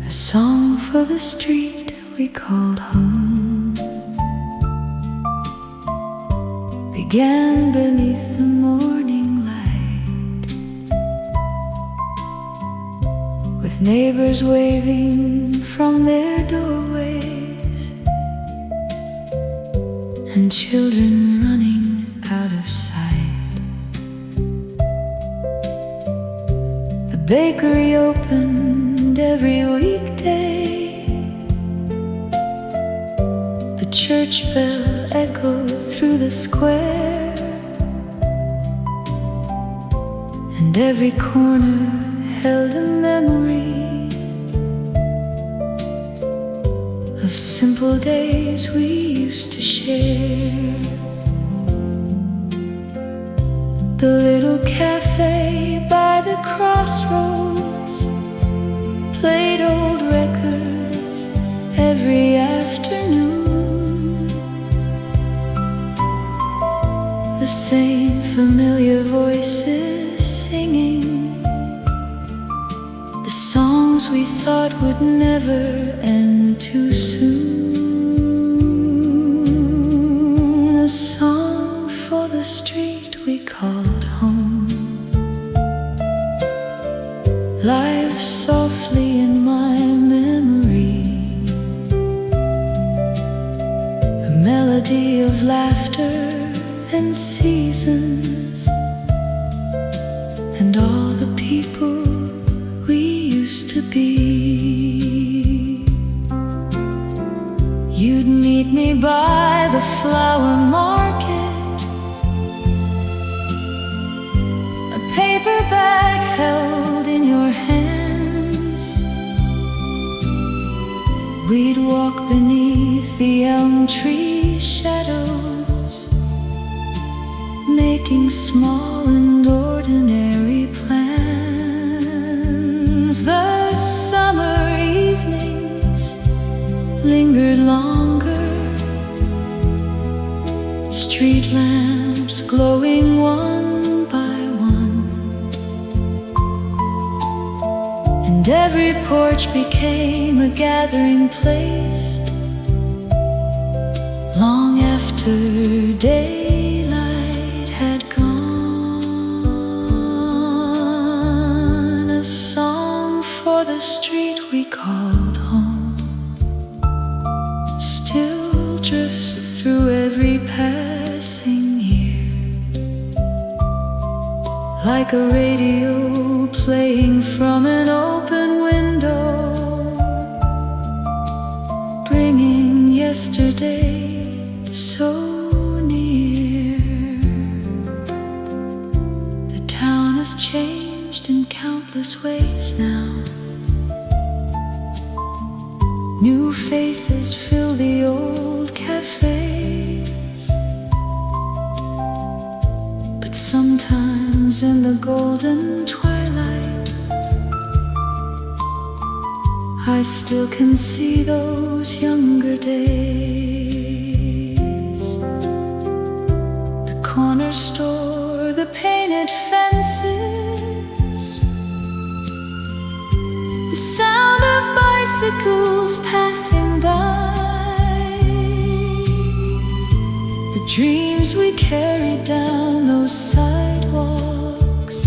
A song for the street we called home began beneath the morning light, with neighbors waving from their doorways and children running out of sight. The bakery opened every weekday, the church bell echoed through the square, and every corner held a memory of simple days we used to share. The little cafe by the crossroads played old records every afternoon, the same familiar voices singing the songs we thought would never end too soon. A song for the street we called home lives softly in my memory, a melody of laughter and seasons, and all the people we used to be. You'd meet me by the flower market, a paper bag held in your hands. We'd walk beneath the elm tree shadows, making small and ordinary plans. The summer evenings lingered longer, street lamps glowing one by one, and every porch became a gathering place long after daylight had gone. A song for the street we called home still drifts through every passing year, like a radio playing from an open window, bringing yesterday so near. The town has changed in countless ways now. New faces fill the old cafes, but sometimes in the golden twilight I still can see those younger days. The corner store, the painted fences, the sound of bicycles passing by, the dreams we carried down those sidewalks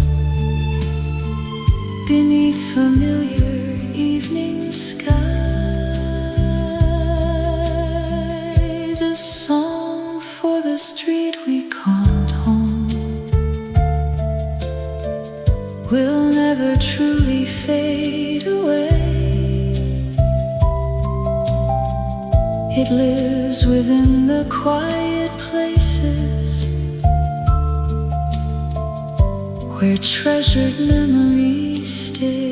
beneath familiar evening skies. A song for the street we called home will never truly fade away. It lives within the quiet places where treasured memories stay.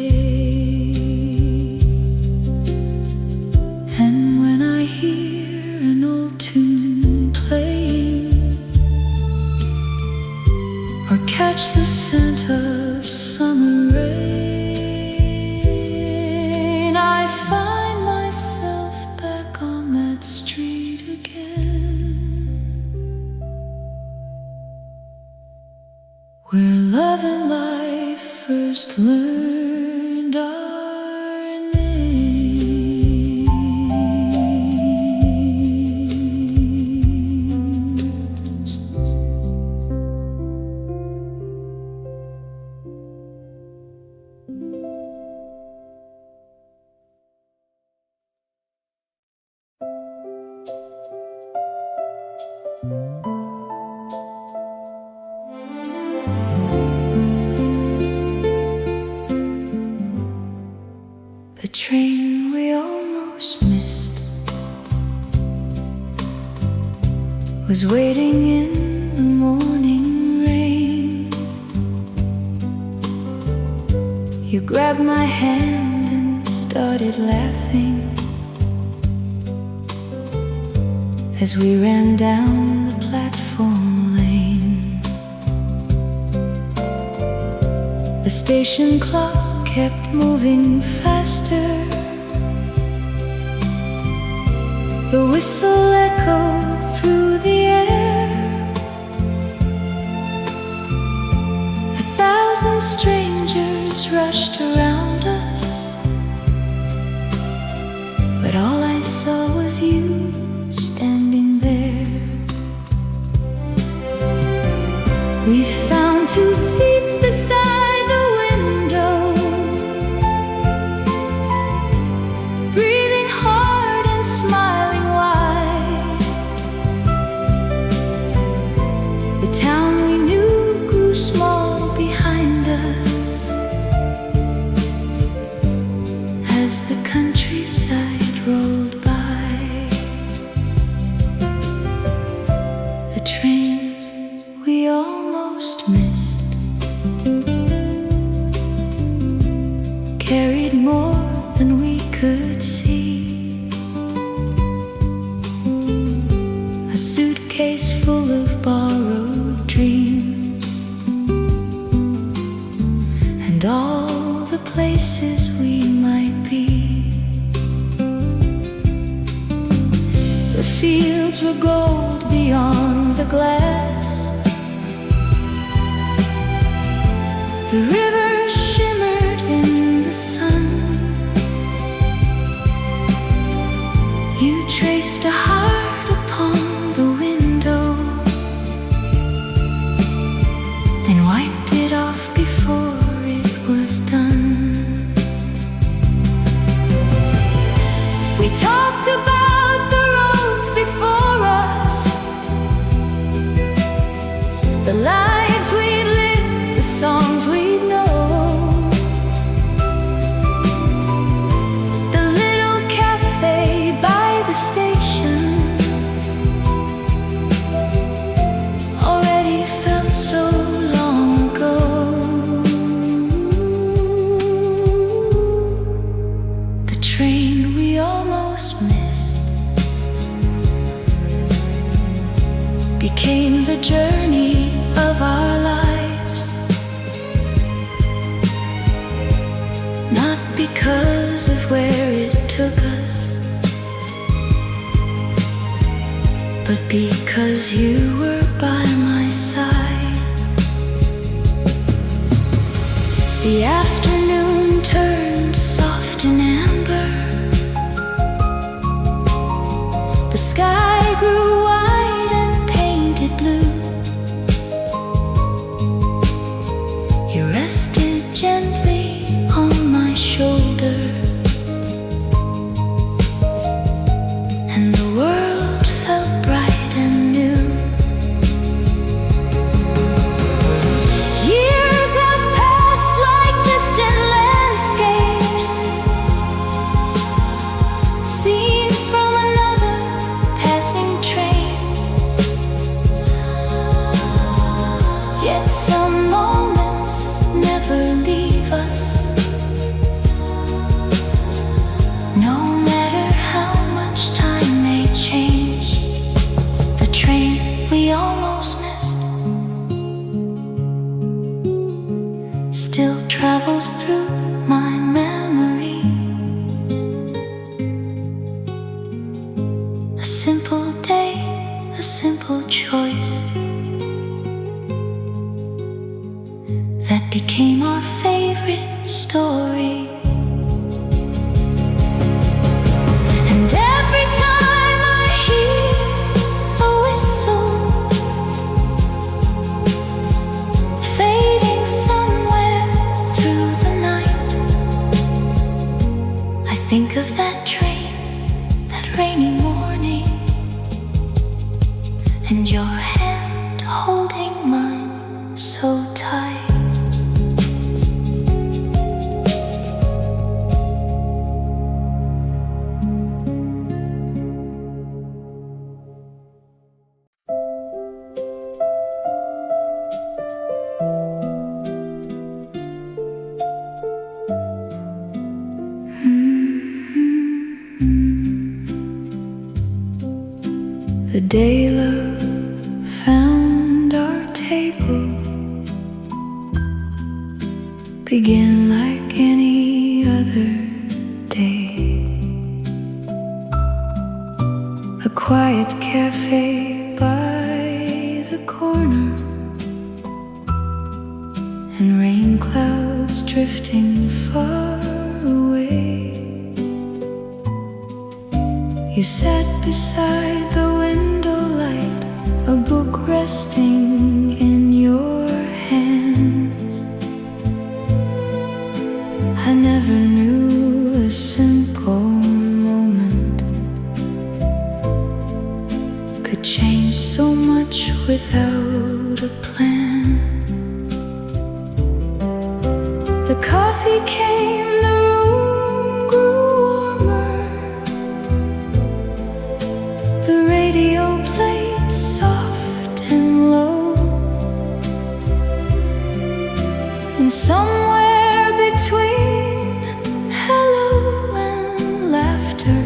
Catch the scent of summer rain, I find myself back on that street again, where love and life first learned our names. The train we almost missed was waiting in the morning rain. You grabbed my hand and started laughing as we ran down the platform lane. The station clock kept moving faster. The whistle echoed through the air. 1,000 strangers rushed around us, but all I saw was you standing there. We found 2 seats beside the window, breathing hard and smiling wide. The town we knew grew small behind us as the countryside rolled by. The train we almost missed carried more than we could see. A suitcase full of borrowed dreams and all the places we might be. The fields were gold beyond the glass. The river shimmered in the sun. You traced a heart upon the window, then wiped it off before it was done. We talked about the roads before us, the lives we'd lived, the songs we'd known. The little cafe by the station already felt so long ago. The train we almost missed became the journey of our lives, not because of where it 'cause you were by my side. The afternoon turned soft and amber. The sky grew wide and painted blue. You rested gently on my shoulder, and the world felt bright and new. Years have passed like distant landscapes, seen from another passing train. Yet some moments never leave us, no matter how much time may change. The train we almost missed still travels through my memory. A simple day, a simple choice that became our favorite story. And every time I hear a whistle fading somewhere through the night, I think of that train, that rainy morning, and your hand holding mine so tight. The day love found our table began like any other day. A quiet cafe by the corner, and rain clouds drifting far away. You sat beside the window light, a book resting in your hands. I never knew a simple moment could change so much without a plan. The coffee came, the room grew warmer. The radio played soft and low, and somewhere between hello and laughter,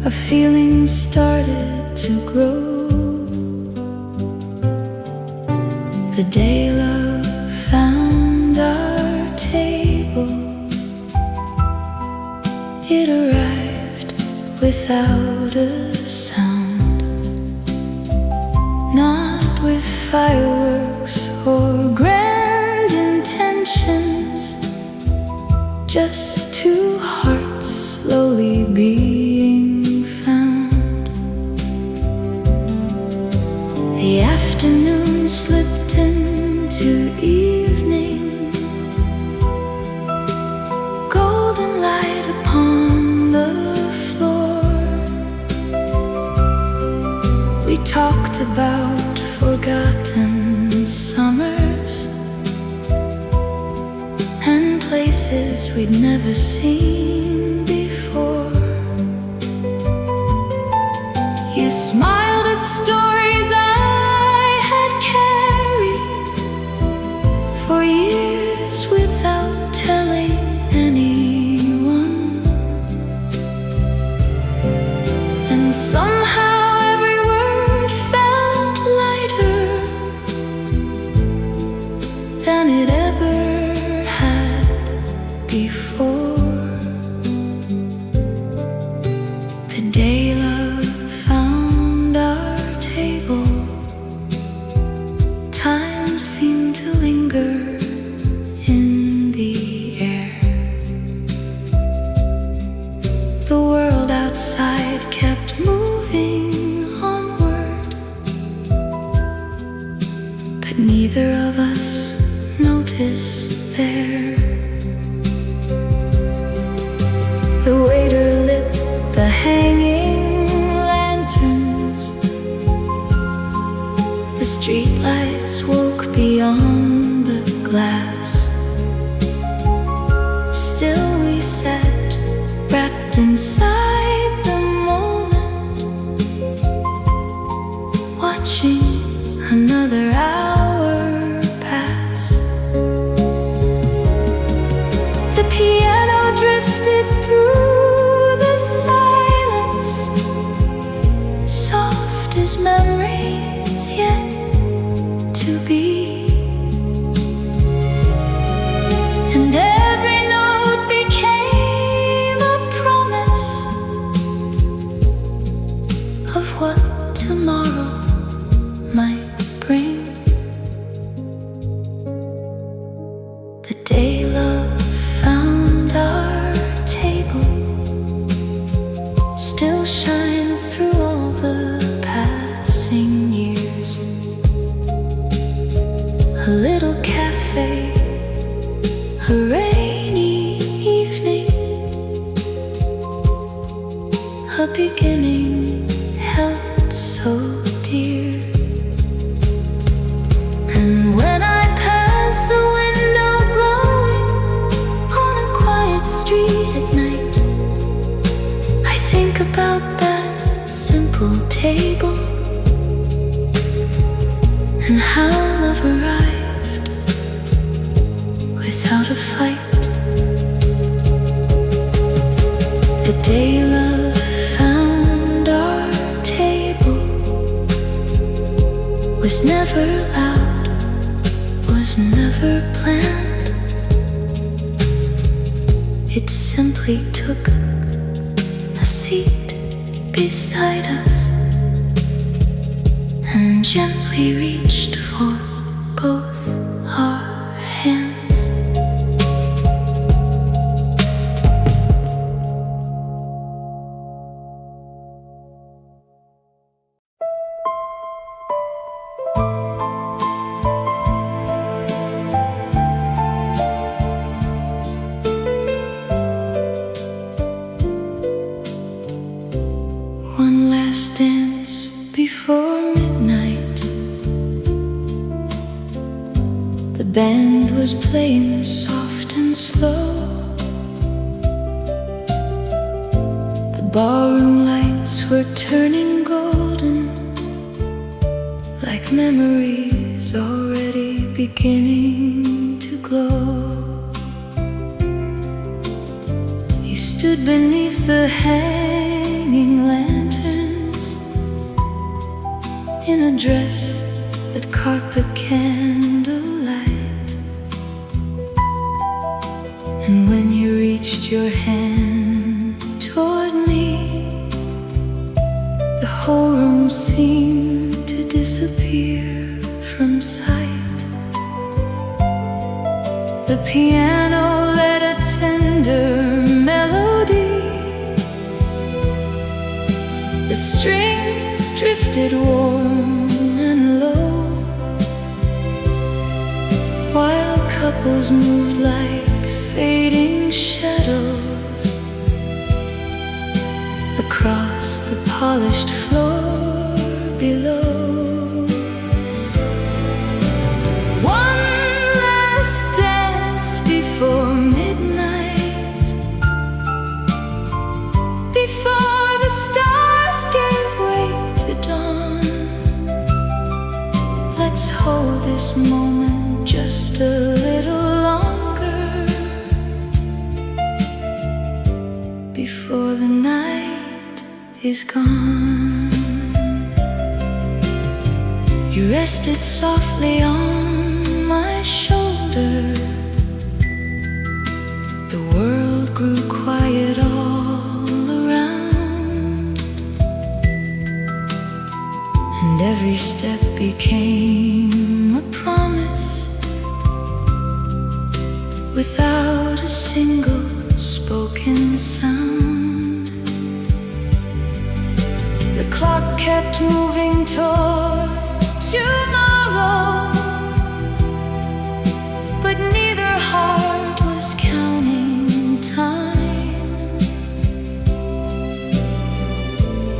a feeling started to grow. The day love found our table, it arrived without a sound, not with fireworks or grand intentions, just two hearts slowly being found. The afternoon slipped into evening, golden light upon the floor. We talked about forgotten summers and places we'd never seen before. You smiled at stories I had carried for years without telling anyone, and somehow every word felt lighter than it ever had before. The day love found trapped inside the moment, watching another hour pass. The piano drifted through the silence, soft as memories yet to be. And every note became a promise of what tomorrow might bring. The day love found our table still shines through all the passing years. A little cafe, a rainy evening, a beginning held so dear. And when I pass a window glowing on a quiet street at night, I think about that simple table and how love arrived without a fight. The day love found our table was never loud, was never planned. It simply took a seat beside us and gently reached for both our hands. One last dance before midnight. The band was playing soft and slow. The ballroom lights were turning golden, like memories already beginning to glow. You stood beneath the hanging lanterns in a dress that caught the candlelight. And when you reached your hand toward me, the whole room seemed to disappear from sight. The piano led a tender melody. The strings drifted warm and low, while couples moved like fading shadows across the polished floor below. One last dance before midnight, before the stars gave way to dawn. Let's hold this moment just a little longer before the night is gone. You rested softly on my shoulder. The world grew quiet all around, and every step became a promise without a single spoken sound. The clock kept moving toward tomorrow, but neither heart was counting time.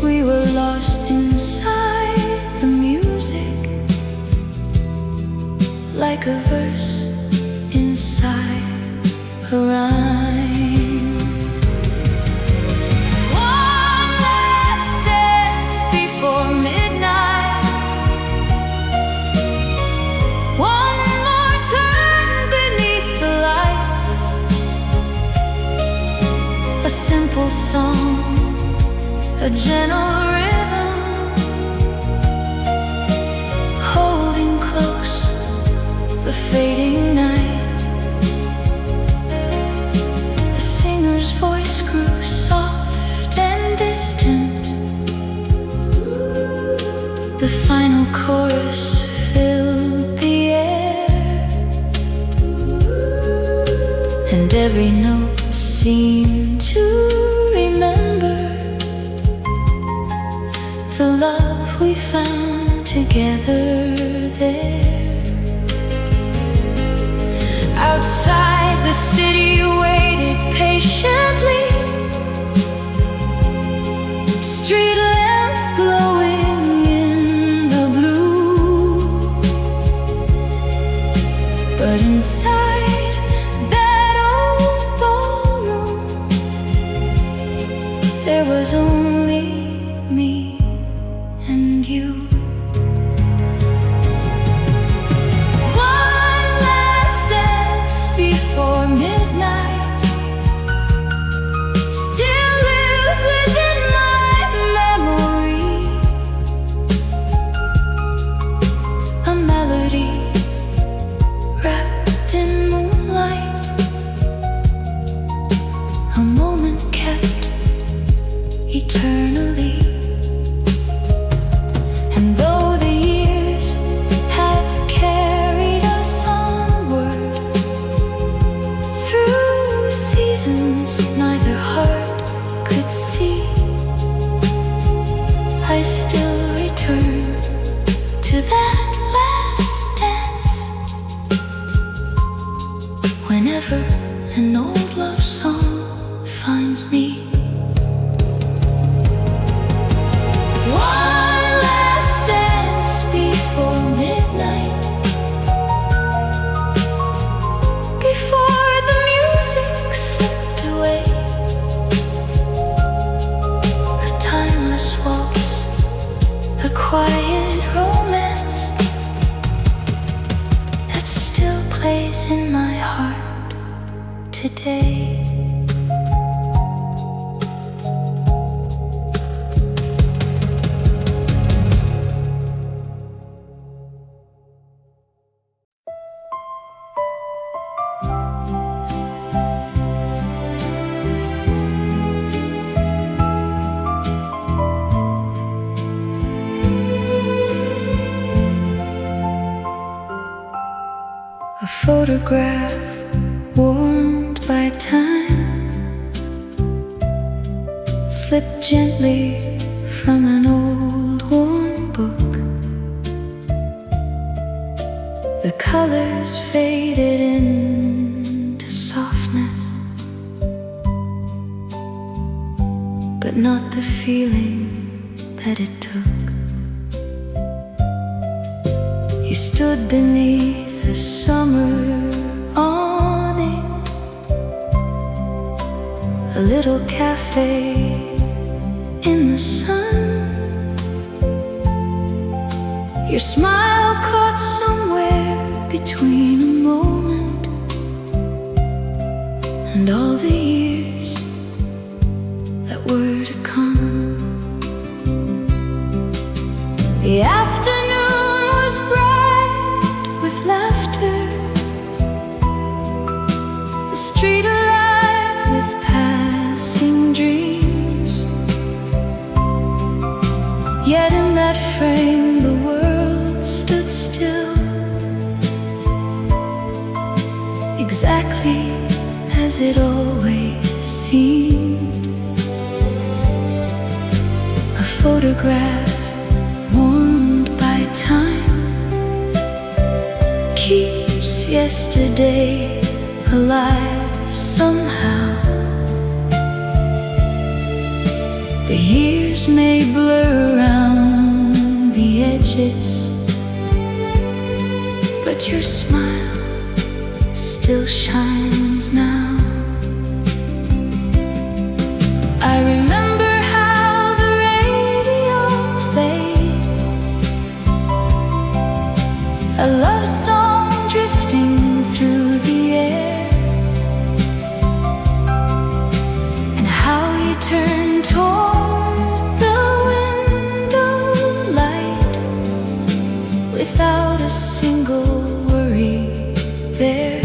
We were lost inside the music, like a verse inside a rhyme. a simple song, a gentle rhythm, holding close the fading night. The singer's voice grew soft and distant. The final chorus filled the air, and every note seemed to remember the love we found together there. Outside, the city waited patiently, street lamps glowing in the blue. But inside that old ballroom, there was only me and you. One last dance before midnight still lives within my memory. A melody wrapped in moonlight, a moment kept eternally. And though the years have carried us onward through seasons neither heart could see, I still return to that last dance whenever an old love song finds me. One last dance before midnight, before the music slipped away. A timeless waltz, a quiet romance that still plays in my heart today. A photograph warmed by time slipped gently from an old worn book. The colors faded into softness, but not the feeling that it took. You stood beneath the summer awning, a little cafe in the sun. Your smile caught somewhere between a moment and all the years that were to come. The afternoon was bright with laughter, the street alive with passing dreams. Yet in that frame the world stood still, exactly as it always seemed. A photograph warmed by time keeps yesterday alive somehow. The years may blur around the edges, but your smile still shines now. I remember how the radio played a love song drifting through the air, and how turn toward the window light without a single worry there.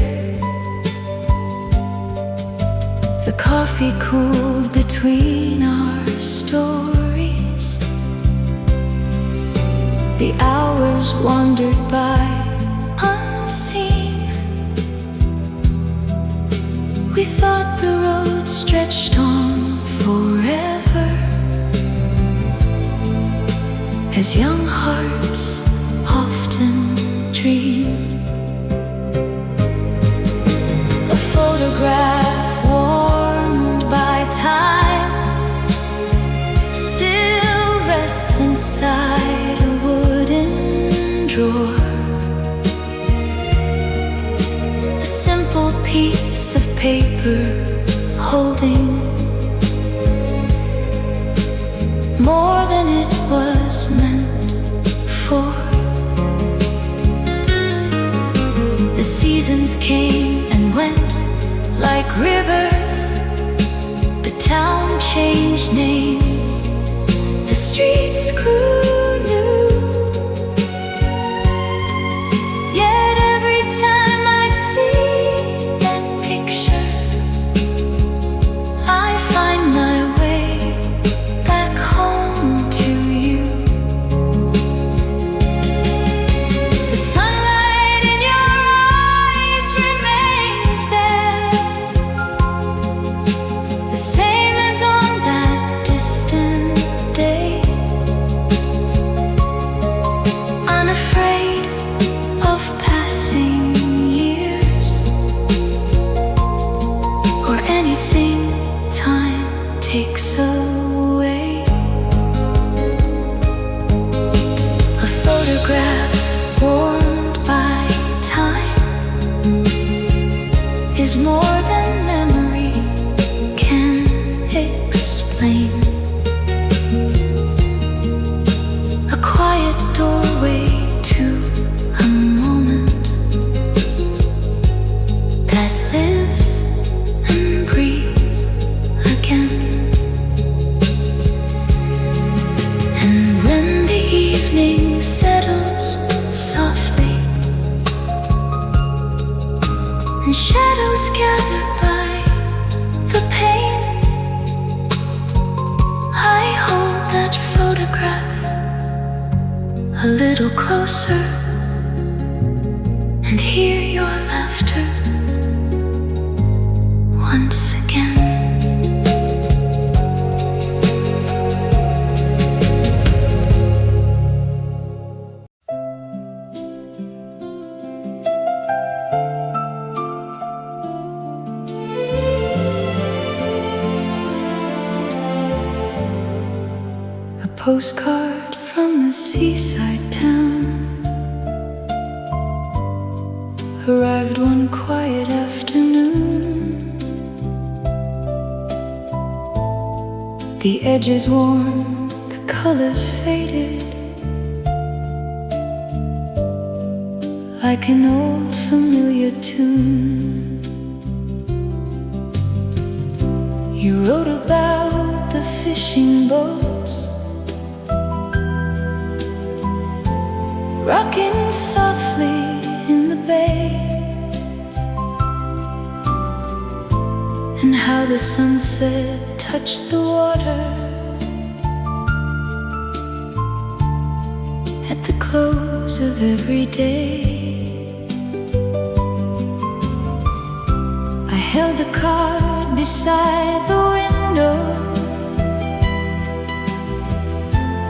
The coffee cooled between our stories. The hours wandered by unseen. We thought the road stretched on forever, as young hearts often dream. A photograph warmed by time still rests inside a wooden drawer. A simple piece of paper holding more than it was meant for. The seasons came and went like rivers. The town changed names. The streets grew new. Yet every time I see that picture, I find my way back home to you. The sunlight in your eyes remains there, the same as on that distant day. Unafraid of passing years or anything time takes away. A photograph warmed by time is more than memory can explain. A quiet doorway to a moment that lives and breathes again. And when the evening settles softly and shadows gather by the pane, I hold that photograph a little closer and hear your laughter once again. A postcard from the seaside town arrived one quiet afternoon. The edges worn, the colors faded, like an old familiar tune. You wrote about the fishing boats rocking softly in the bay, and how the sunset touched the water at the close of every day. I held the card beside the window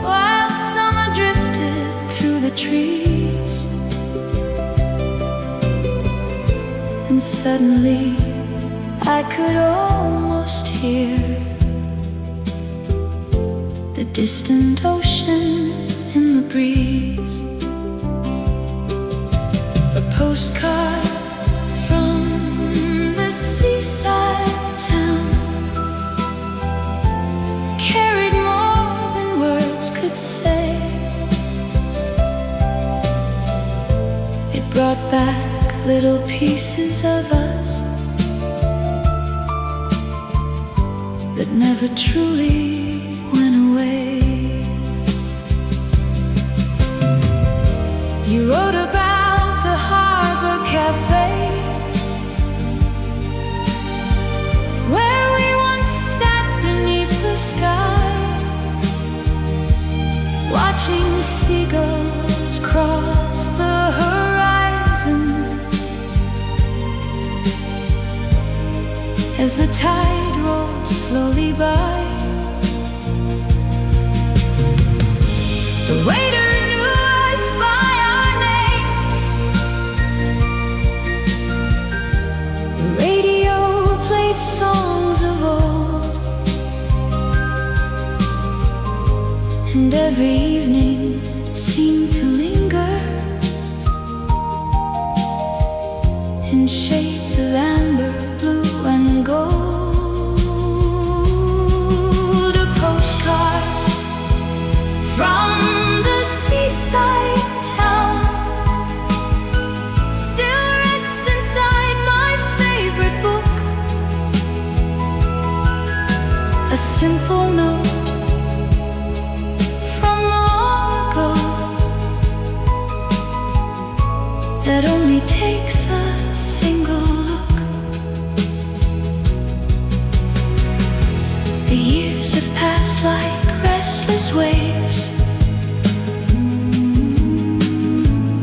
while summer drifted through the trees, and suddenly I could almost hear the distant ocean in the breeze. A postcard from the seaside town carried more than words could say. It brought back little pieces of us that never truly went away. You wrote about the harbor cafe where we once sat beneath the sky, watching seagulls cross the horizon as the tide rolled slowly by. The waiter knew us by our names. The radio played songs of old, and every evening seemed to linger in shades of amber, blue and gold. A postcard from the seaside town still rests inside my favorite book. A simple note from long ago that only takes a single look. The years have passed like restless waves.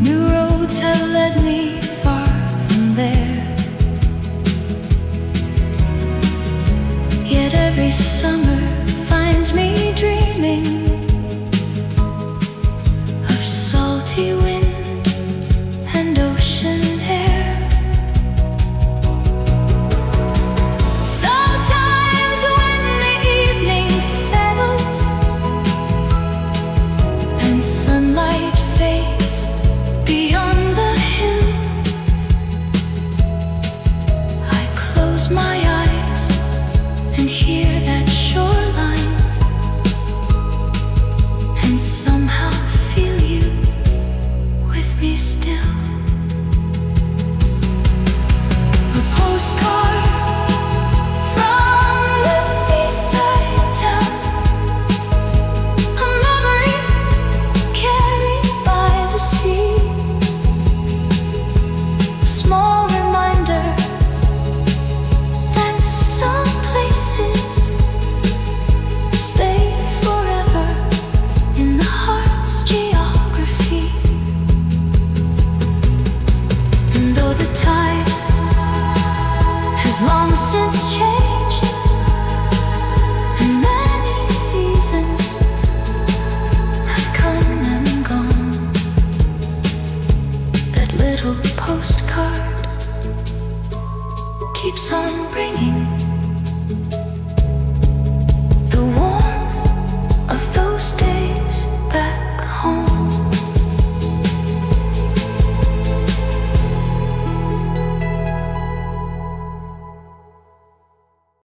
New roads have led me far from there. Yet every summer finds me dreaming of salty wind and ocean air. Sometimes when the evening settles and sunlight fades beyond the hill, I close my eyes and hear that shoreline, and somehow feel you with me still. A postcard from the seaside town, a memory carried by the sea, a small reminder that some places stay forever in the heart's geography. And though the tide has long since changed, and many seasons have come and gone, that little postcard keeps on